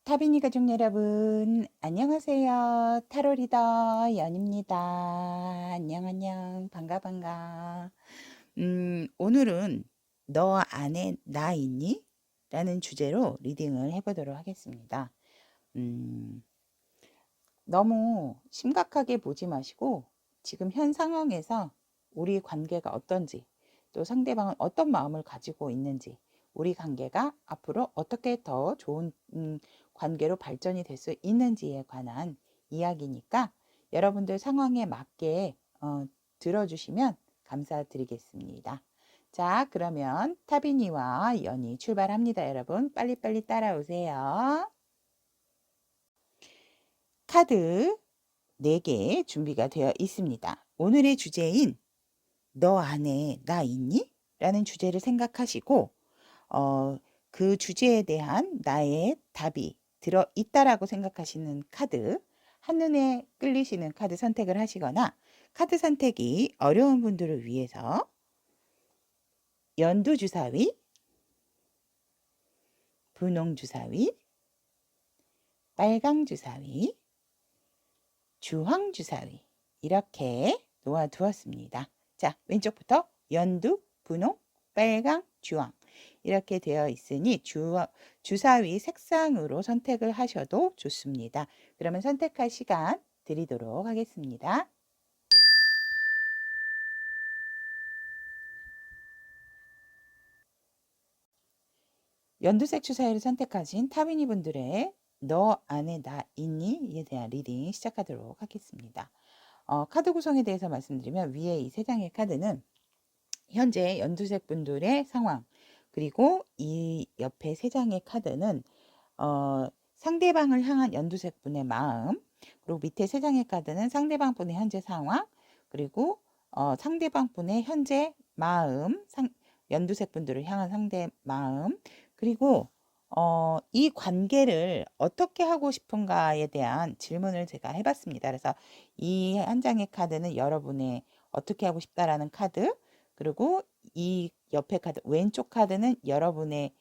타비니 가족 여러분, 안녕하세요. 타로 리더 연입니다. 안녕, 반가, 반가. 오늘은 너 안에 나 있니? 라는 주제로 리딩을 해보도록 하겠습니다. 음, 너무 심각하게 보지 마시고, 지금 현 상황에서 우리 관계가 어떤지, 또 상대방은 어떤 마음을 가지고 있는지, 우리 관계가 앞으로 어떻게 더 좋은 관계로 발전이 될 수 있는지에 관한 이야기니까 여러분들 상황에 맞게 들어주시면 감사드리겠습니다. 자, 그러면 타비니와 연이 출발합니다. 여러분 빨리빨리 따라오세요. 카드 4개 준비가 되어 있습니다. 오늘의 주제인 너 안에 나 있니? 라는 주제를 생각하시고 그 주제에 대한 나의 답이 들어있다라고 생각하시는 카드, 한눈에 끌리시는 카드 선택을 하시거나 카드 선택이 어려운 분들을 위해서 연두주사위, 분홍주사위, 빨강주사위, 주황주사위 이렇게 놓아두었습니다. 자, 왼쪽부터 연두, 분홍, 빨강, 주황 이렇게 되어 있으니 주사위 색상으로 선택을 하셔도 좋습니다. 그러면 선택할 시간 드리도록 하겠습니다. 연두색 주사위를 선택하신 타미니 분들의 너 안에 나 있니?에 대한 리딩 시작하도록 하겠습니다. 카드 구성에 대해서 말씀드리면 위에 이 3장의 카드는 현재 연두색 분들의 상황, 그리고 이 옆에 3장의 카드는 상대방을 향한 연두색 분의 마음, 그리고 밑에 3장의 카드는 상대방 분의 현재 상황, 그리고 상대방 분의 현재 마음, 연두색 분들을 향한 상대 마음, 그리고 이 관계를 어떻게 하고 싶은가에 대한 질문을 제가 해봤습니다. 그래서 이 한 장의 카드는 여러분의 어떻게 하고 싶다라는 카드, 그리고 이 옆에 카드, 왼쪽 카드는 여러분의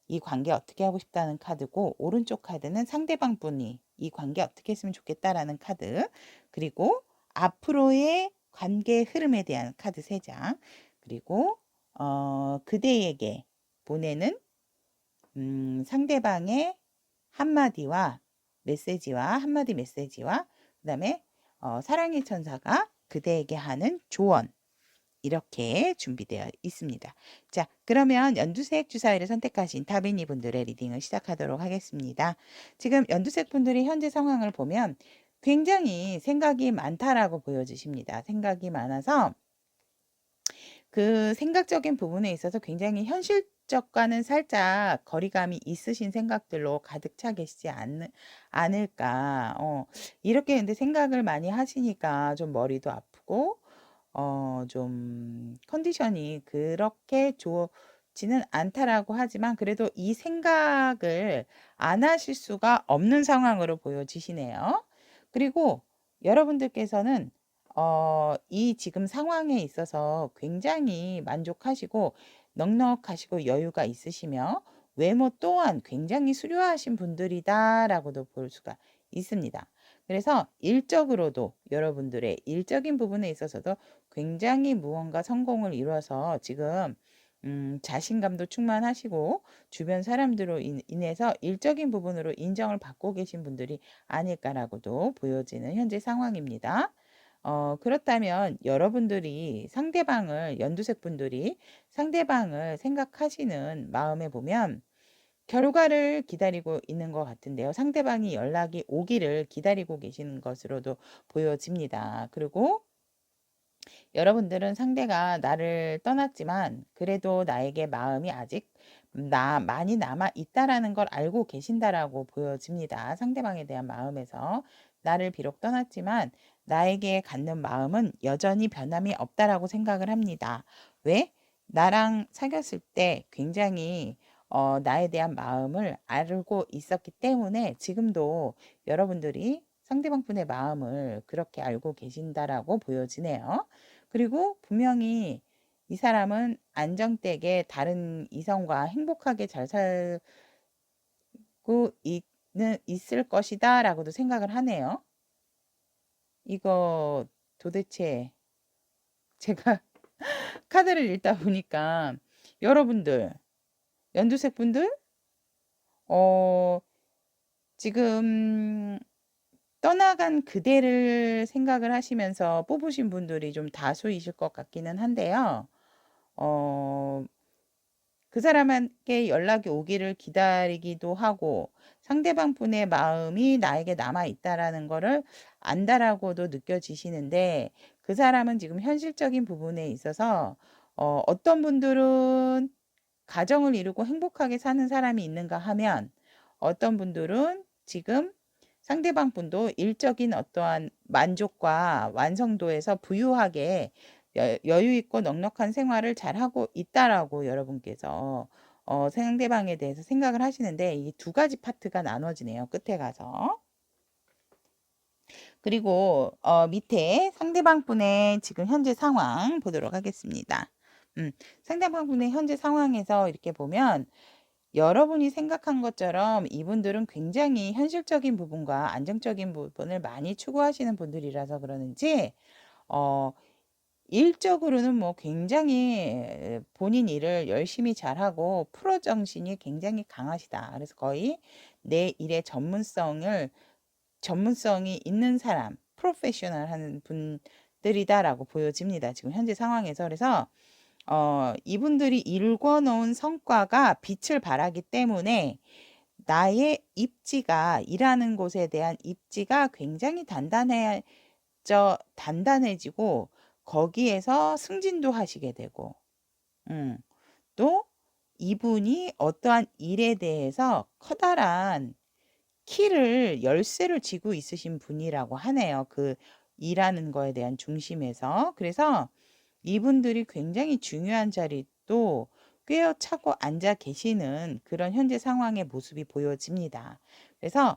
이 관계 어떻게 하고 싶다는 카드고, 오른쪽 카드는 상대방 분이 이 관계 어떻게 했으면 좋겠다라는 카드, 그리고 앞으로의 관계 흐름에 대한 카드 3장, 그리고 그대에게 보내는 상대방의 한마디와 메시지와 한마디 메시지와 그 다음에 사랑의 천사가 그대에게 하는 조언 이렇게 준비되어 있습니다. 자, 그러면 연두색 주사위를 선택하신 타비니 분들의 리딩을 시작하도록 하겠습니다. 지금 연두색 분들의 현재 상황을 보면 굉장히 생각이 많다라고 보여지십니다. 생각이 많아서 그 생각적인 부분에 있어서 굉장히 현실적과는 살짝 거리감이 있으신 생각들로 가득 차 계시지 않을까. 이렇게 근데 생각을 많이 하시니까 좀 머리도 아프고 좀 컨디션이 그렇게 좋지는 않다라고 하지만 그래도 이 생각을 안 하실 수가 없는 상황으로 보여지시네요. 그리고 여러분들께서는 이 지금 상황에 있어서 굉장히 만족하시고 넉넉하시고 여유가 있으시며 외모 또한 굉장히 수려하신 분들이다라고도 볼 수가 있습니다. 그래서 일적으로도 여러분들의 일적인 부분에 있어서도 굉장히 무언가 성공을 이뤄서 지금 자신감도 충만하시고 주변 사람들로 인해서 일적인 부분으로 인정을 받고 계신 분들이 아닐까라고도 보여지는 현재 상황입니다. 그렇다면 여러분들이 상대방을 연두색 분들이 상대방을 생각하시는 마음에 보면 결과를 기다리고 있는 것 같은데요. 상대방이 연락이 오기를 기다리고 계시는 것으로도 보여집니다. 그리고 여러분들은 상대가 나를 떠났지만 그래도 나에게 마음이 아직 많이 남아 있다라는 걸 알고 계신다라고 보여집니다. 상대방에 대한 마음에서 나를 비록 떠났지만 나에게 갖는 마음은 여전히 변함이 없다라고 생각을 합니다. 왜? 나랑 사귀었을 때 굉장히 나에 대한 마음을 알고 있었기 때문에 지금도 여러분들이 상대방 분의 마음을 그렇게 알고 계신다라고 보여지네요. 그리고 분명히 이 사람은 안정되게 다른 이성과 행복하게 잘 살고 있을 것이다 라고도 생각을 하네요. 이거 도대체 제가 카드를 읽다 보니까 여러분들, 연두색 분들, 지금 떠나간 그대를 생각을 하시면서 뽑으신 분들이 좀 다수이실 것 같기는 한데요. 그 사람에게 연락이 오기를 기다리기도 하고 상대방 분의 마음이 나에게 남아 있다라는 거를 안다라고도 느껴지시는데 그 사람은 지금 현실적인 부분에 있어서 어떤 분들은 가정을 이루고 행복하게 사는 사람이 있는가 하면 어떤 분들은 지금 상대방 분도 일적인 어떠한 만족과 완성도에서 부유하게 여유 있고 넉넉한 생활을 잘하고 있다라고 여러분께서 상대방에 대해서 생각을 하시는데 이 두 가지 파트가 나눠지네요. 끝에 가서. 그리고 밑에 상대방 분의 지금 현재 상황 보도록 하겠습니다. 상대방 분의 현재 상황에서 이렇게 보면 여러분이 생각한 것처럼 이분들은 굉장히 현실적인 부분과 안정적인 부분을 많이 추구하시는 분들이라서 그러는지 일적으로는 뭐 굉장히 본인 일을 열심히 잘하고 프로 정신이 굉장히 강하시다. 그래서 거의 내 일의 전문성이 있는 사람, 프로페셔널 하는 분들이다라고 보여집니다. 지금 현재 상황에서. 그래서 이분들이 이루어 놓은 성과가 빛을 발하기 때문에 나의 입지가 일하는 곳에 대한 입지가 굉장히 단단해지고 거기에서 승진도 하시게 되고 또 이분이 어떠한 일에 대해서 커다란 열쇠를 쥐고 있으신 분이라고 하네요. 그 일하는 거에 대한 중심에서. 그래서 이분들이 굉장히 중요한 자리도 꿰어차고 앉아 계시는 그런 현재 상황의 모습이 보여집니다. 그래서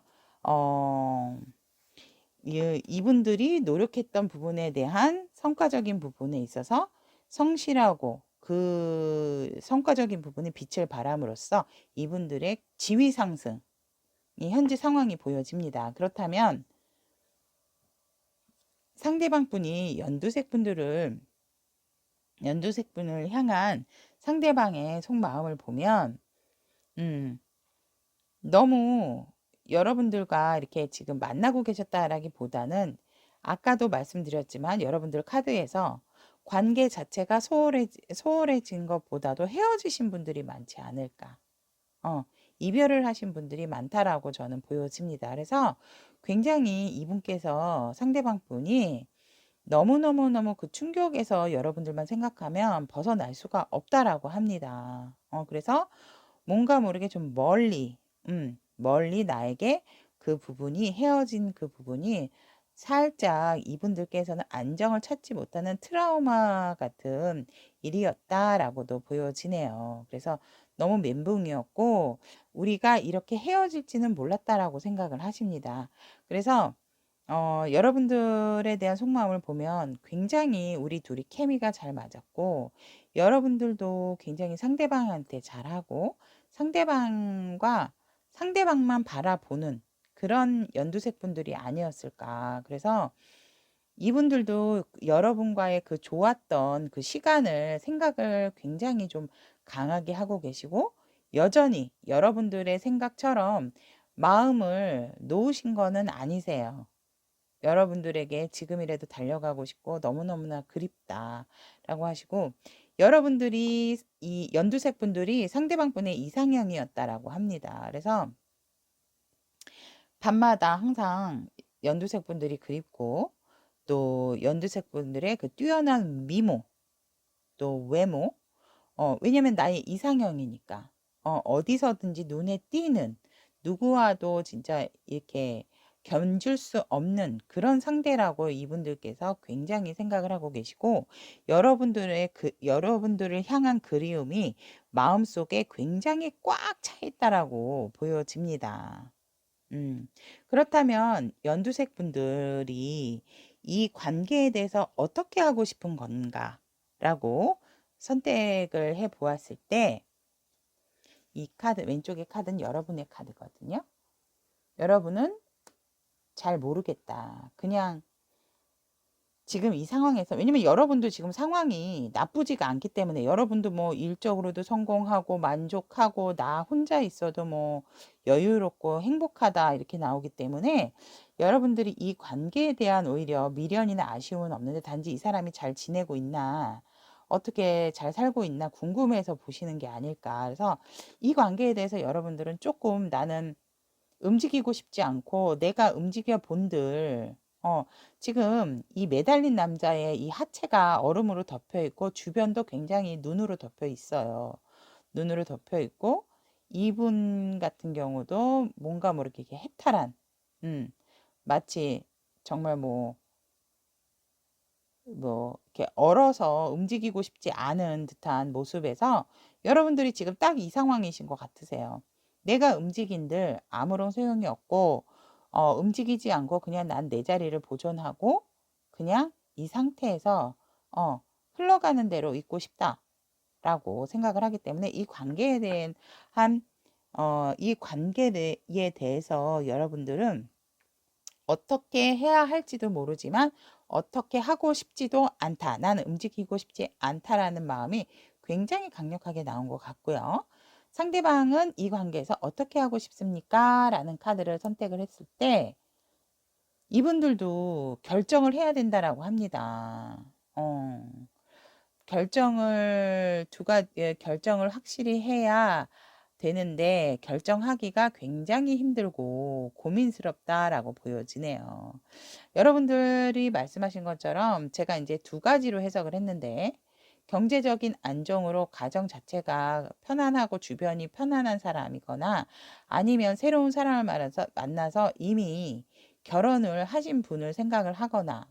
이분들이 노력했던 부분에 대한 성과적인 부분에 있어서 성실하고 그 성과적인 부분에 빛을 발함으로써 이분들의 지위 상승이 현재 상황이 보여집니다. 그렇다면 상대방 분이 연두색 분을 향한 상대방의 속마음을 보면 너무 여러분들과 이렇게 지금 만나고 계셨다라기보다는 아까도 말씀드렸지만 여러분들 카드에서 관계 자체가 소홀해진 것보다도 헤어지신 분들이 많지 않을까. 이별을 하신 분들이 많다라고 저는 보여집니다. 그래서 굉장히 이분께서 상대방 분이 너무너무너무 그 충격에서 여러분들만 생각하면 벗어날 수가 없다라고 합니다. 그래서 뭔가 모르게 좀 멀리 나에게 그 부분이 헤어진 그 부분이 살짝 이분들께서는 안정을 찾지 못하는 트라우마 같은 일이었다라고도 보여지네요. 그래서 너무 멘붕이었고 우리가 이렇게 헤어질지는 몰랐다라고 생각을 하십니다. 그래서 여러분들에 대한 속마음을 보면 굉장히 우리 둘이 케미가 잘 맞았고 여러분들도 굉장히 상대방한테 잘하고 상대방만 바라보는 그런 연두색 분들이 아니었을까. 그래서 이분들도 여러분과의 그 좋았던 그 생각을 굉장히 좀 강하게 하고 계시고 여전히 여러분들의 생각처럼 마음을 놓으신 거는 아니세요. 여러분들에게 지금이라도 달려가고 싶고 너무너무나 그립다라고 하시고 여러분들이 이 연두색 분들이 상대방 분의 이상형이었다라고 합니다. 그래서 밤마다 항상 연두색 분들이 그립고 또 연두색 분들의 그 뛰어난 미모 또 외모 왜냐면 나의 이상형이니까 어디서든지 눈에 띄는 누구와도 진짜 이렇게 견줄 수 없는 그런 상대라고 이분들께서 굉장히 생각을 하고 계시고 여러분들을 향한 그리움이 마음속에 굉장히 꽉 차 있다라고 보여집니다. 그렇다면 연두색 분들이 이 관계에 대해서 어떻게 하고 싶은 건가라고 선택을 해 보았을 때 이 카드 왼쪽의 카드는 여러분의 카드거든요. 여러분은 잘 모르겠다. 그냥 지금 이 상황에서, 왜냐면 여러분도 지금 상황이 나쁘지가 않기 때문에, 여러분도 뭐 일적으로도 성공하고 만족하고 나 혼자 있어도 뭐 여유롭고 행복하다 이렇게 나오기 때문에, 여러분들이 이 관계에 대한 오히려 미련이나 아쉬움은 없는데, 단지 이 사람이 잘 지내고 있나, 어떻게 잘 살고 있나 궁금해서 보시는 게 아닐까. 그래서 이 관계에 대해서 여러분들은 조금, 나는 움직이고 싶지 않고 내가 움직여 본들, 지금 이 매달린 남자의 이 하체가 얼음으로 덮여 있고 주변도 굉장히 눈으로 덮여 있어요. 눈으로 덮여 있고, 이분 같은 경우도 뭔가 뭐 이렇게 해탈한, 마치 정말 이렇게 얼어서 움직이고 싶지 않은 듯한 모습에서, 여러분들이 지금 딱 이 상황이신 것 같으세요. 내가 움직인들 아무런 소용이 없고, 움직이지 않고 그냥 난 내 자리를 보존하고 그냥 이 상태에서 흘러가는 대로 있고 싶다라고 생각을 하기 때문에, 이 관계에 대한 이 관계에 대해서 여러분들은 어떻게 해야 할지도 모르지만 어떻게 하고 싶지도 않다. 나는 움직이고 싶지 않다라는 마음이 굉장히 강력하게 나온 것 같고요. 상대방은 이 관계에서 어떻게 하고 싶습니까? 라는 카드를 선택을 했을 때, 이분들도 결정을 해야 된다라고 합니다. 결정을 확실히 해야 되는데, 결정하기가 굉장히 힘들고 고민스럽다라고 보여지네요. 여러분들이 말씀하신 것처럼 제가 이제 두 가지로 해석을 했는데, 경제적인 안정으로 가정 자체가 편안하고 주변이 편안한 사람이거나, 아니면 새로운 사람을 만나서 이미 결혼을 하신 분을 생각을 하거나,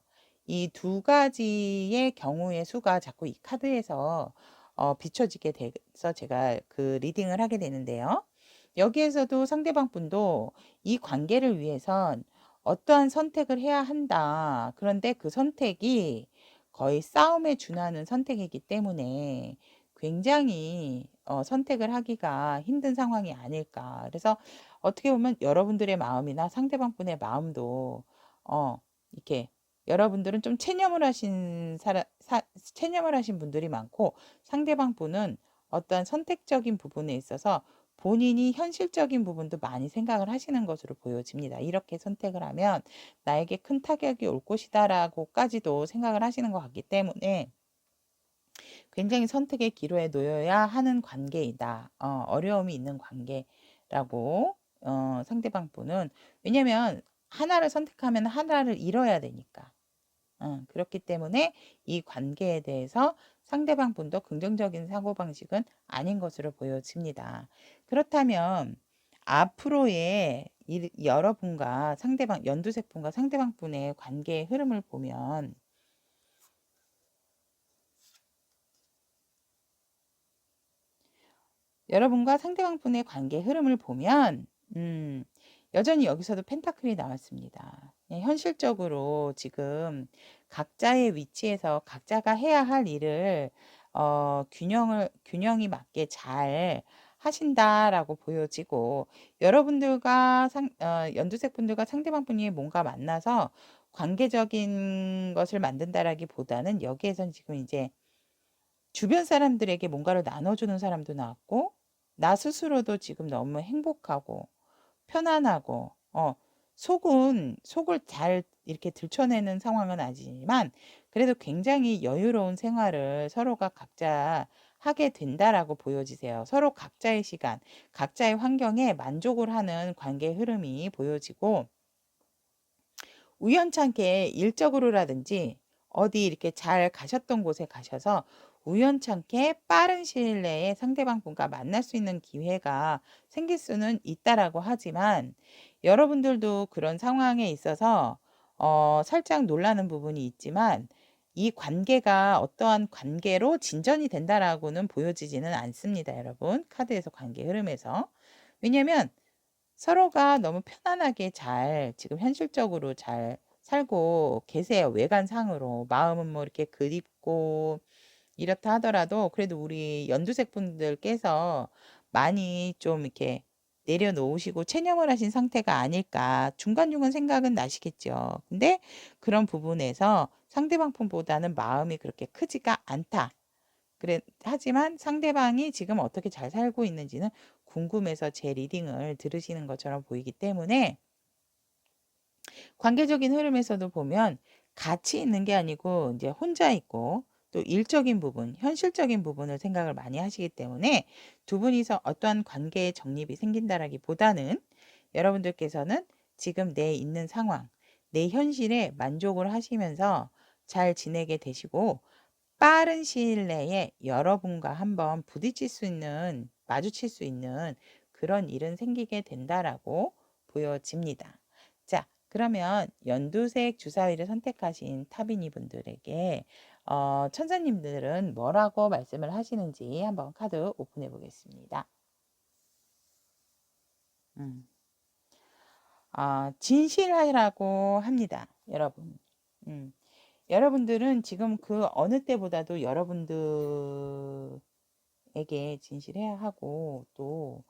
이 두 가지의 경우의 수가 자꾸 이 카드에서 비춰지게 돼서 제가 그 리딩을 하게 되는데요. 여기에서도 상대방 분도 이 관계를 위해선 어떠한 선택을 해야 한다. 그런데 그 선택이 거의 싸움에 준하는 선택이기 때문에 굉장히 선택을 하기가 힘든 상황이 아닐까. 그래서 어떻게 보면 여러분들의 마음이나 상대방 분의 마음도 이렇게, 여러분들은 좀 체념을 하신 분들이 많고, 상대방 분은 어떠한 선택적인 부분에 있어서 본인이 현실적인 부분도 많이 생각을 하시는 것으로 보여집니다. 이렇게 선택을 하면 나에게 큰 타격이 올 것이다라고까지도 생각을 하시는 것 같기 때문에, 굉장히 선택의 기로에 놓여야 하는 관계이다. 어려움이 있는 관계라고, 상대방 분은, 왜냐면 하나를 선택하면 하나를 잃어야 되니까. 그렇기 때문에 이 관계에 대해서 상대방 분도 긍정적인 사고방식은 아닌 것으로 보여집니다. 그렇다면 앞으로의 여러분과 상대방, 연두색 분과 상대방 분의 관계의 흐름을 보면, 여러분과 상대방 분의 관계 흐름을 보면, 여전히 여기서도 펜타클이 나왔습니다. 현실적으로 지금 각자의 위치에서 각자가 해야 할 일을 균형이 맞게 잘 하신다라고 보여지고, 여러분들과 연두색 분들과 상대방 분이 뭔가 만나서 관계적인 것을 만든다라기보다는, 여기에선 지금 이제 주변 사람들에게 뭔가를 나눠주는 사람도 나왔고, 나 스스로도 지금 너무 행복하고 편안하고, 속을 잘 이렇게 들춰내는 상황은 아니지만, 그래도 굉장히 여유로운 생활을 서로가 각자 하게 된다라고 보여지세요. 서로 각자의 시간, 각자의 환경에 만족을 하는 관계 흐름이 보여지고, 우연찮게 일적으로라든지 어디 이렇게 잘 가셨던 곳에 가셔서 우연찮게 빠른 시일 내에 상대방 분과 만날 수 있는 기회가 생길 수는 있다라고 하지만, 여러분들도 그런 상황에 있어서 살짝 놀라는 부분이 있지만, 이 관계가 어떠한 관계로 진전이 된다라고는 보여지지는 않습니다, 여러분. 카드에서 관계 흐름에서. 왜냐면 서로가 너무 편안하게 지금 현실적으로 잘 살고 계세요. 외관상으로. 마음은 뭐 이렇게 그립고 이렇다 하더라도, 그래도 우리 연두색 분들께서 많이 좀 이렇게 내려놓으시고 체념을 하신 상태가 아닐까 중간중간 생각은 나시겠죠. 근데 그런 부분에서 상대방 분보다는 마음이 그렇게 크지가 않다. 그래, 하지만 상대방이 지금 어떻게 잘 살고 있는지는 궁금해서 제 리딩을 들으시는 것처럼 보이기 때문에 관계적인 흐름에서도 보면 같이 있는 게 아니고 이제 혼자 있고 또 일적인 부분, 현실적인 부분을 생각을 많이 하시기 때문에 두 분이서 어떠한 관계의 정립이 생긴다라기보다는 여러분들께서는 지금 내 있는 상황, 내 현실에 만족을 하시면서 잘 지내게 되시고 빠른 시일 내에 여러분과 한번 부딪힐 수 있는, 마주칠 수 있는 그런 일은 생기게 된다라고 보여집니다. 자, 그러면 연두색 주사위를 선택하신 타비니 분들에게 천사님들은 뭐라고 말씀을 하시는지 한번 카드 오픈해 보겠습니다. 진실하라고 합니다, 여러분. 여러분들은 지금 그 어느 때보다도 여러분들에게 진실해야 하고 또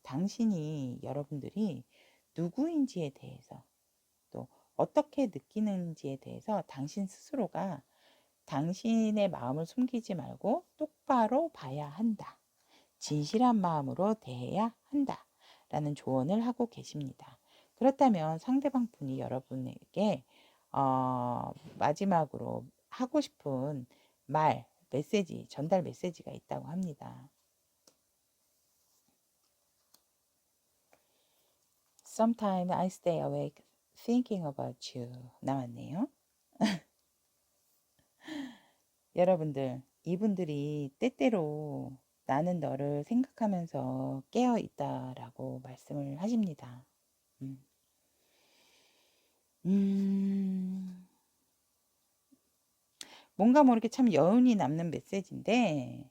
당신이 여러분들이 누구인지에 대해서 또 어떻게 느끼는지에 대해서 당신 스스로가 당신의 마음을 숨기지 말고 똑바로 봐야 한다. 진실한 마음으로 대해야 한다. 라는 조언을 하고 계십니다. 그렇다면 상대방 분이 여러분에게 마지막으로 하고 싶은 말, 메시지, 전달 메시지가 있다고 합니다. Sometimes I stay awake thinking about you. 나왔네요. 여러분들, 이분들이 때때로 나는 너를 생각하면서 깨어 있다라고 말씀을 하십니다. 뭔가 모르게 참 여운이 남는 메시지인데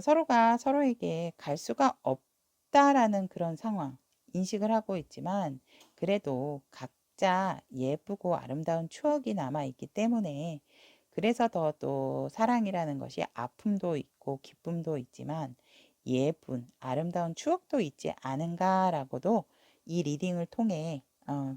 서로가 서로에게 갈 수가 없다라는 그런 상황 인식을 하고 있지만 그래도 각자 예쁘고 아름다운 추억이 남아있기 때문에 그래서 더 또 사랑이라는 것이 아픔도 있고 기쁨도 있지만 예쁜 아름다운 추억도 있지 않은가라고도 이 리딩을 통해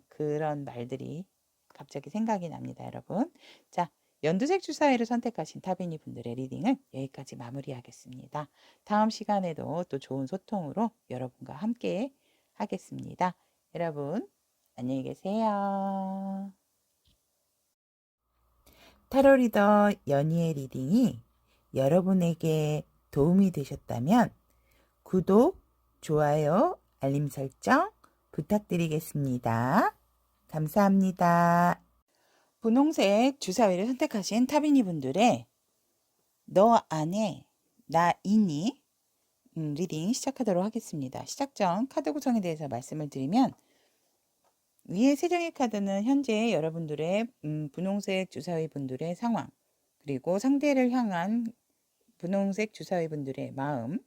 그런 말들이 갑자기 생각이 납니다, 여러분. 자, 연두색 주사위를 선택하신 타비니 분들의 리딩을 여기까지 마무리하겠습니다. 다음 시간에도 또 좋은 소통으로 여러분과 함께 하겠습니다. 여러분, 안녕히 계세요. 타로 리더 연희의 리딩이 여러분에게 도움이 되셨다면 구독, 좋아요, 알림 설정 부탁드리겠습니다. 감사합니다. 분홍색 주사위를 선택하신 타비니 분들의 너 안에 나 있니? 리딩 시작하도록 하겠습니다. 시작 전 카드 구성에 대해서 말씀을 드리면 위에 세 장의 카드는 현재 여러분들의 분홍색 주사위 분들의 상황 그리고 상대를 향한 분홍색 주사위 분들의 마음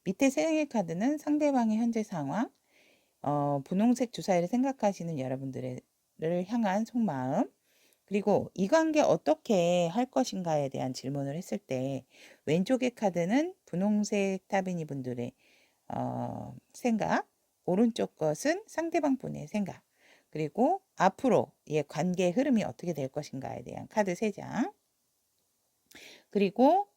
밑에 세 장의 카드는 상대방의 현재 상황 분홍색 주사위를 생각하시는 여러분들을 향한 속마음 그리고 이 관계 어떻게 할 것인가에 대한 질문을 했을 때 왼쪽의 카드는 분홍색 타비니 분들의 생각 오른쪽 것은 상대방 분의 생각 그리고 앞으로의 관계의 흐름이 어떻게 될 것인가에 대한 카드 3장 그리고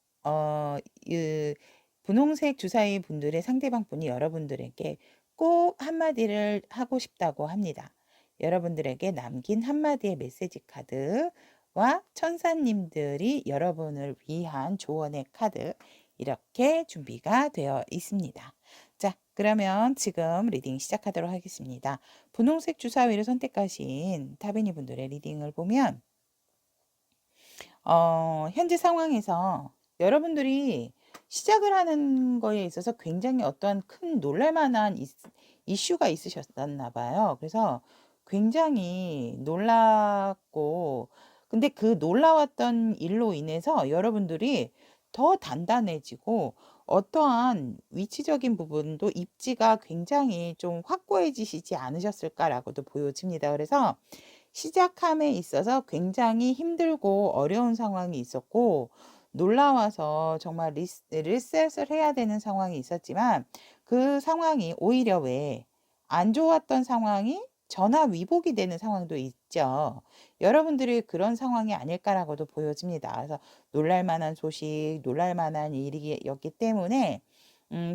분홍색 주사위 분들의 상대방 분이 여러분들에게 꼭 한마디를 하고 싶다고 합니다. 여러분들에게 남긴 한마디의 메시지 카드와 천사님들이 여러분을 위한 조언의 카드 이렇게 준비가 되어 있습니다. 자, 그러면 지금 리딩 시작하도록 하겠습니다. 분홍색 주사위를 선택하신 타비니 분들의 리딩을 보면 현재 상황에서 여러분들이 시작을 하는 거에 있어서 굉장히 어떠한 큰 놀랄만한 이슈가 있으셨나 봐요. 그래서 굉장히 놀랐고 근데 그 놀라웠던 일로 인해서 여러분들이 더 단단해지고 어떠한 위치적인 부분도 입지가 굉장히 좀 확고해지시지 않으셨을까라고도 보여집니다. 그래서 시작함에 있어서 굉장히 힘들고 어려운 상황이 있었고 놀라워서 정말 리셋을 해야 되는 상황이 있었지만 그 상황이 오히려 왜 안 좋았던 상황이 전화 위복이 되는 상황도 있죠. 여러분들이 그런 상황이 아닐까라고도 보여집니다. 그래서 놀랄 만한 소식, 놀랄 만한 일이었기 때문에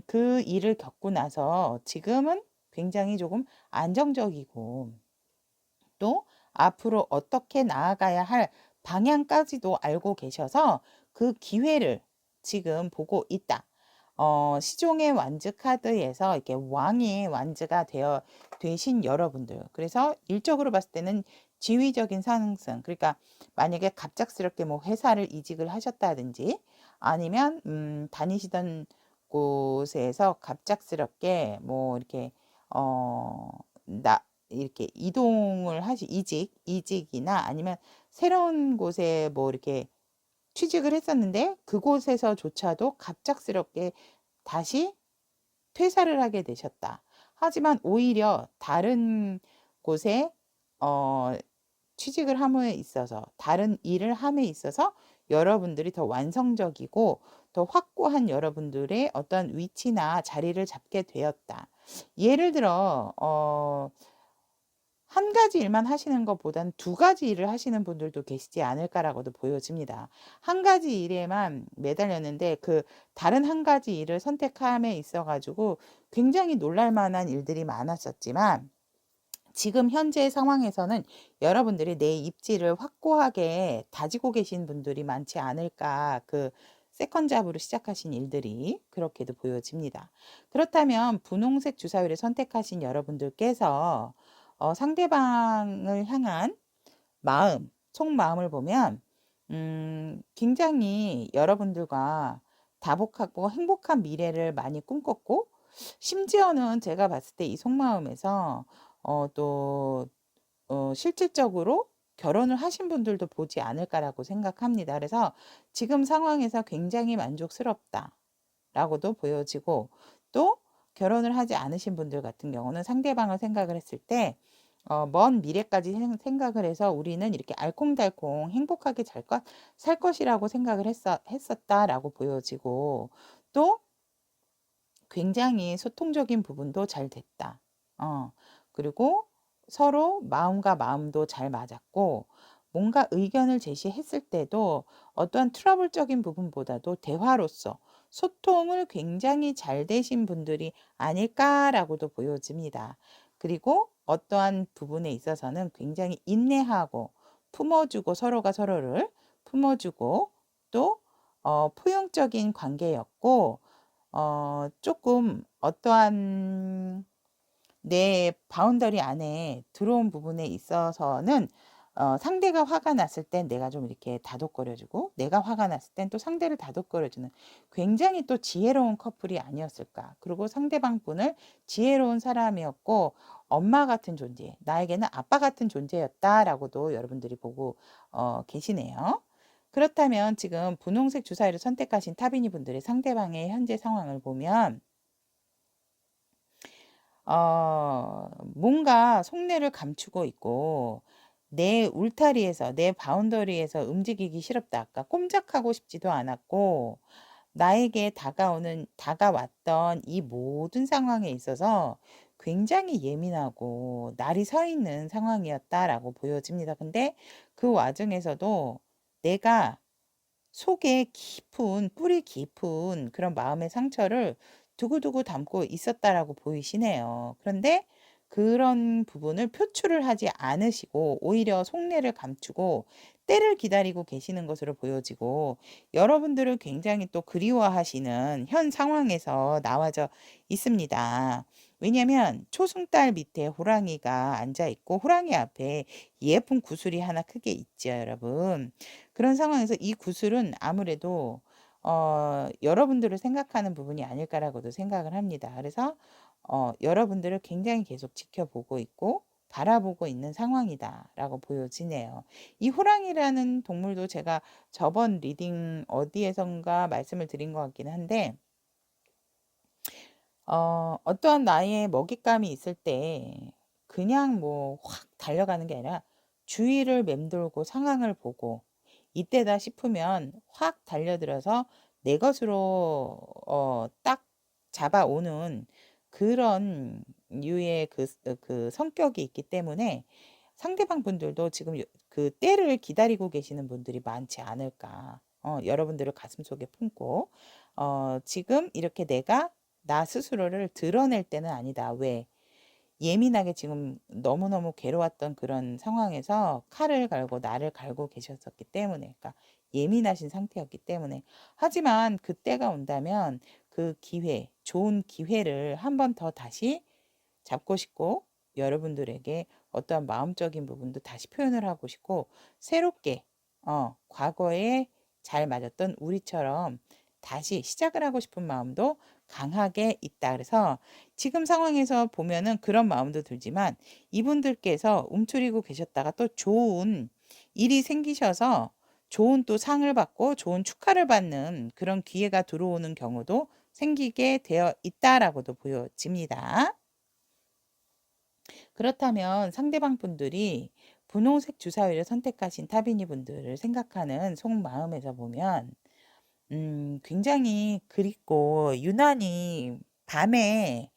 그 일을 겪고 나서 지금은 굉장히 조금 안정적이고 또 앞으로 어떻게 나아가야 할 방향까지도 알고 계셔서 그 기회를 지금 보고 있다. 시종의 완즈 카드에서 이렇게 왕의 완즈가 되신 여러분들. 그래서 일적으로 봤을 때는 지위적인 상승. 그러니까 만약에 갑작스럽게 뭐 회사를 이직을 하셨다든지 아니면 다니시던 곳에서 갑작스럽게 뭐 이렇게 이렇게 이동을 이직이나 아니면 새로운 곳에 뭐 이렇게 취직을 했었는데 그곳에서조차도 갑작스럽게 다시 퇴사를 하게 되셨다. 하지만 오히려 다른 곳에 어, 취직을 함에 있어서 다른 일을 함에 있어서 여러분들이 더 완성적이고 더 확고한 여러분들의 어떤 위치나 자리를 잡게 되었다. 예를 들어 한 가지 일만 하시는 것보단 두 가지 일을 하시는 분들도 계시지 않을까라고도 보여집니다. 한 가지 일에만 매달렸는데 그 다른 한 가지 일을 선택함에 있어 가지고 굉장히 놀랄 만한 일들이 많았었지만 지금 현재 상황에서는 여러분들이 내 입지를 확고하게 다지고 계신 분들이 많지 않을까. 그 세컨 잡으로 시작하신 일들이 그렇게도 보여집니다. 그렇다면 분홍색 주사위를 선택하신 여러분들께서 상대방을 향한 마음, 속마음을 보면 굉장히 여러분들과 다복하고 행복한 미래를 많이 꿈꿨고 심지어는 제가 봤을 때 이 속마음에서 또 실질적으로 결혼을 하신 분들도 보지 않을까라고 생각합니다. 그래서 지금 상황에서 굉장히 만족스럽다라고도 보여지고 또 결혼을 하지 않으신 분들 같은 경우는 상대방을 생각을 했을 때 먼 미래까지 생각을 해서 우리는 이렇게 알콩달콩 행복하게 살 것이라고 생각을 했었다라고 보여지고 또 굉장히 소통적인 부분도 잘 됐다. 그리고 서로 마음과 마음도 잘 맞았고 뭔가 의견을 제시했을 때도 어떠한 트러블적인 부분보다도 대화로서 소통을 굉장히 잘 되신 분들이 아닐까라고도 보여집니다. 그리고 어떠한 부분에 있어서는 굉장히 인내하고 품어주고 서로가 서로를 품어주고 또 포용적인 관계였고 조금 어떠한 내 바운더리 안에 들어온 부분에 있어서는 상대가 화가 났을 땐 내가 좀 이렇게 다독거려주고 내가 화가 났을 땐 또 상대를 다독거려주는 굉장히 또 지혜로운 커플이 아니었을까. 그리고 상대방 분을 지혜로운 사람이었고 엄마 같은 존재, 나에게는 아빠 같은 존재였다라고도 여러분들이 보고 계시네요. 그렇다면 지금 분홍색 주사위를 선택하신 타비니 분들의 상대방의 현재 상황을 보면 뭔가 속내를 감추고 있고 내 울타리에서 내 바운더리에서 움직이기 싫었다. 아까 꼼짝하고 싶지도 않았고 나에게 다가왔던 이 모든 상황에 있어서 굉장히 예민하고 날이 서 있는 상황이었다라고 보여집니다. 근데 그 와중에서도 내가 속에 뿌리 깊은 그런 마음의 상처를 두고두고 담고 있었다라고 보이시네요. 그런데 그런 부분을 표출을 하지 않으시고 오히려 속내를 감추고 때를 기다리고 계시는 것으로 보여지고 여러분들을 굉장히 또 그리워하시는 현 상황에서 나와져 있습니다. 왜냐면 초승달 밑에 호랑이가 앉아 있고 호랑이 앞에 예쁜 구슬이 하나 크게 있죠, 여러분. 그런 상황에서 이 구슬은 아무래도 여러분들을 생각하는 부분이 아닐까라고도 생각을 합니다. 그래서 여러분들을 굉장히 계속 지켜보고 있고 바라보고 있는 상황이다라고 보여지네요. 이 호랑이라는 동물도 제가 저번 리딩 어디에선가 말씀을 드린 것 같긴 한데 어떠한 나의 먹잇감이 있을 때 그냥 뭐 확 달려가는 게 아니라 주위를 맴돌고 상황을 보고 이때다 싶으면 확 달려들어서 내 것으로 딱 잡아오는 그런 유의 그 성격이 있기 때문에 상대방 분들도 지금 그 때를 기다리고 계시는 분들이 많지 않을까. 여러분들을 가슴속에 품고 지금 이렇게 내가 나 스스로를 드러낼 때는 아니다. 왜? 예민하게 지금 너무너무 괴로웠던 그런 상황에서 칼을 갈고 나를 갈고 계셨었기 때문에, 그러니까 예민하신 상태였기 때문에. 하지만 그때가 온다면 그 기회, 좋은 기회를 한 번 더 다시 잡고 싶고, 여러분들에게 어떠한 마음적인 부분도 다시 표현을 하고 싶고, 새롭게 과거에 잘 맞았던 우리처럼 다시 시작을 하고 싶은 마음도 강하게 있다. 그래서 지금 상황에서 보면은 그런 마음도 들지만, 이분들께서 움츠리고 계셨다가 또 좋은 일이 생기셔서 좋은 또 상을 받고 좋은 축하를 받는 그런 기회가 들어오는 경우도 생기게 되어 있다라고도 보여집니다. 그렇다면 상대방 분들이 분홍색 주사위를 선택하신 타비니 분들을 생각하는 속마음에서 보면 굉장히 그립고 유난히 밤에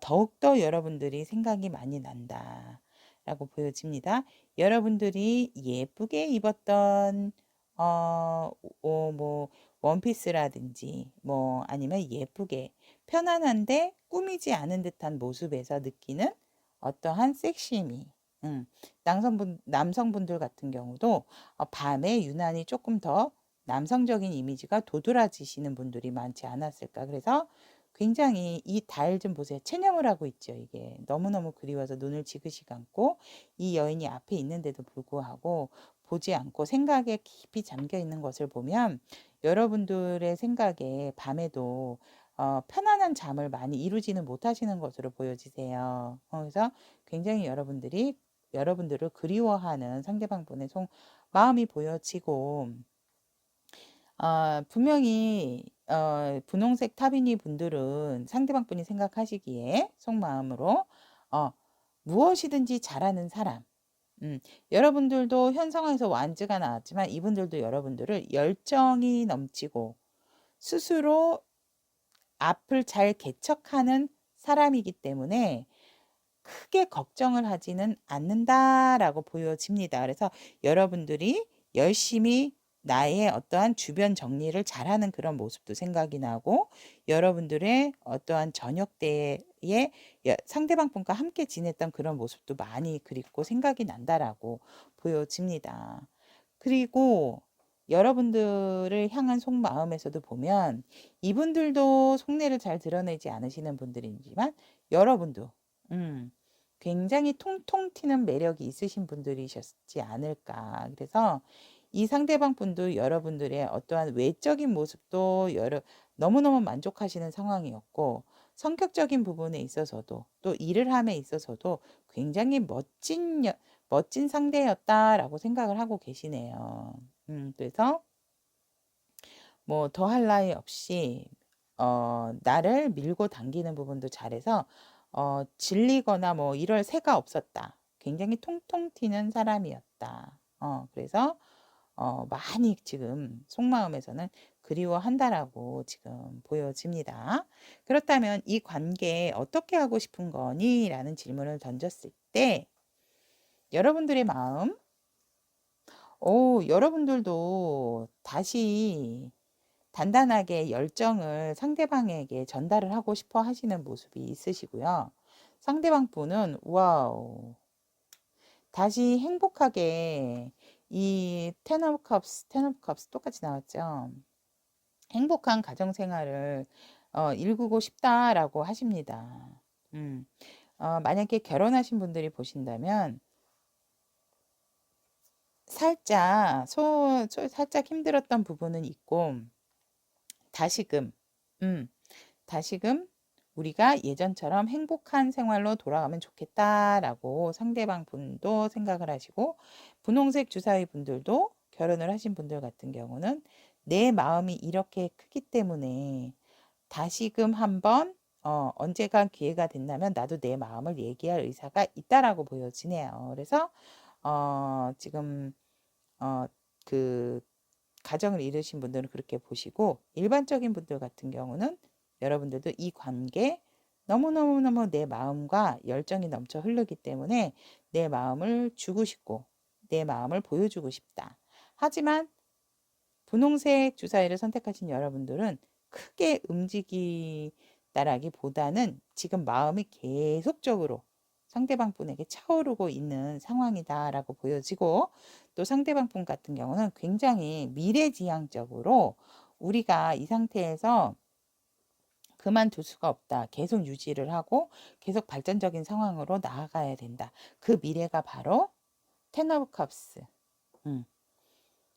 더욱더 여러분들이 생각이 많이 난다라고 보여집니다. 여러분들이 예쁘게 입었던 뭐 원피스라든지 뭐 아니면 예쁘게 편안한데 꾸미지 않은 듯한 모습에서 느끼는 어떠한 섹시미. 남성분들 같은 경우도 밤에 유난히 조금 더 남성적인 이미지가 도드라지시는 분들이 많지 않았을까. 그래서 굉장히 이 달 좀 보세요. 체념을 하고 있죠. 이게 너무너무 그리워서 눈을 지그시 감고 이 여인이 앞에 있는데도 불구하고 보지 않고 생각에 깊이 잠겨 있는 것을 보면 여러분들의 생각에 밤에도 편안한 잠을 많이 이루지는 못하시는 것으로 보여지세요. 그래서 굉장히 여러분들을 그리워하는 상대방 분의 마음이 보여지고 분명히 분홍색 타비니 분들은 상대방 분이 생각하시기에 속마음으로 무엇이든지 잘하는 사람. 여러분들도 현 상황에서 완즈가 나왔지만 이분들도 여러분들을 열정이 넘치고 스스로 앞을 잘 개척하는 사람이기 때문에 크게 걱정을 하지는 않는다라고 보여집니다. 그래서 여러분들이 열심히 나의 어떠한 주변 정리를 잘하는 그런 모습도 생각이 나고 여러분들의 어떠한 저녁 때에 상대방 분과 함께 지냈던 그런 모습도 많이 그립고 생각이 난다라고 보여집니다. 그리고 여러분들을 향한 속마음에서도 보면 이분들도 속내를 잘 드러내지 않으시는 분들이지만 여러분도 굉장히 통통 튀는 매력이 있으신 분들이셨지 않을까. 그래서 이 상대방 분도 여러분들의 어떠한 외적인 모습도 너무너무 만족하시는 상황이었고 성격적인 부분에 있어서도 또 일을 함에 있어서도 굉장히 멋진 상대였다라고 생각을 하고 계시네요. 그래서 뭐 더할 나위 없이 나를 밀고 당기는 부분도 잘해서 질리거나 뭐 이럴 새가 없었다. 굉장히 통통 튀는 사람이었다. 그래서 많이 지금 속마음에서는 그리워한다라고 지금 보여집니다. 그렇다면 이 관계에 어떻게 하고 싶은 거니? 라는 질문을 던졌을 때 여러분들의 마음, 여러분들도 다시 단단하게 열정을 상대방에게 전달을 하고 싶어 하시는 모습이 있으시고요. 상대방 분은 와우 다시 행복하게 이 텐 오브 컵스 똑같이 나왔죠. 행복한 가정 생활을 일구고 싶다라고 하십니다. 만약에 결혼하신 분들이 보신다면 살짝 힘들었던 부분은 있고 다시금 다시금 우리가 예전처럼 행복한 생활로 돌아가면 좋겠다라고 상대방 분도 생각을 하시고 분홍색 주사위 분들도 결혼을 하신 분들 같은 경우는 내 마음이 이렇게 크기 때문에 다시금 한번 언제가 기회가 된다면 나도 내 마음을 얘기할 의사가 있다라고 보여지네요. 그래서 지금 그 가정을 이루신 분들은 그렇게 보시고, 일반적인 분들 같은 경우는 여러분들도 이 관계 너무너무너무 내 마음과 열정이 넘쳐 흐르기 때문에 내 마음을 주고 싶고 내 마음을 보여주고 싶다. 하지만 분홍색 주사위를 선택하신 여러분들은 크게 움직이다라기보다는 지금 마음이 계속적으로 상대방 분에게 차오르고 있는 상황이다라고 보여지고, 또 상대방 분 같은 경우는 굉장히 미래지향적으로 우리가 이 상태에서 그만둘 수가 없다. 계속 유지를 하고 계속 발전적인 상황으로 나아가야 된다. 그 미래가 바로 텐 오브 컵스.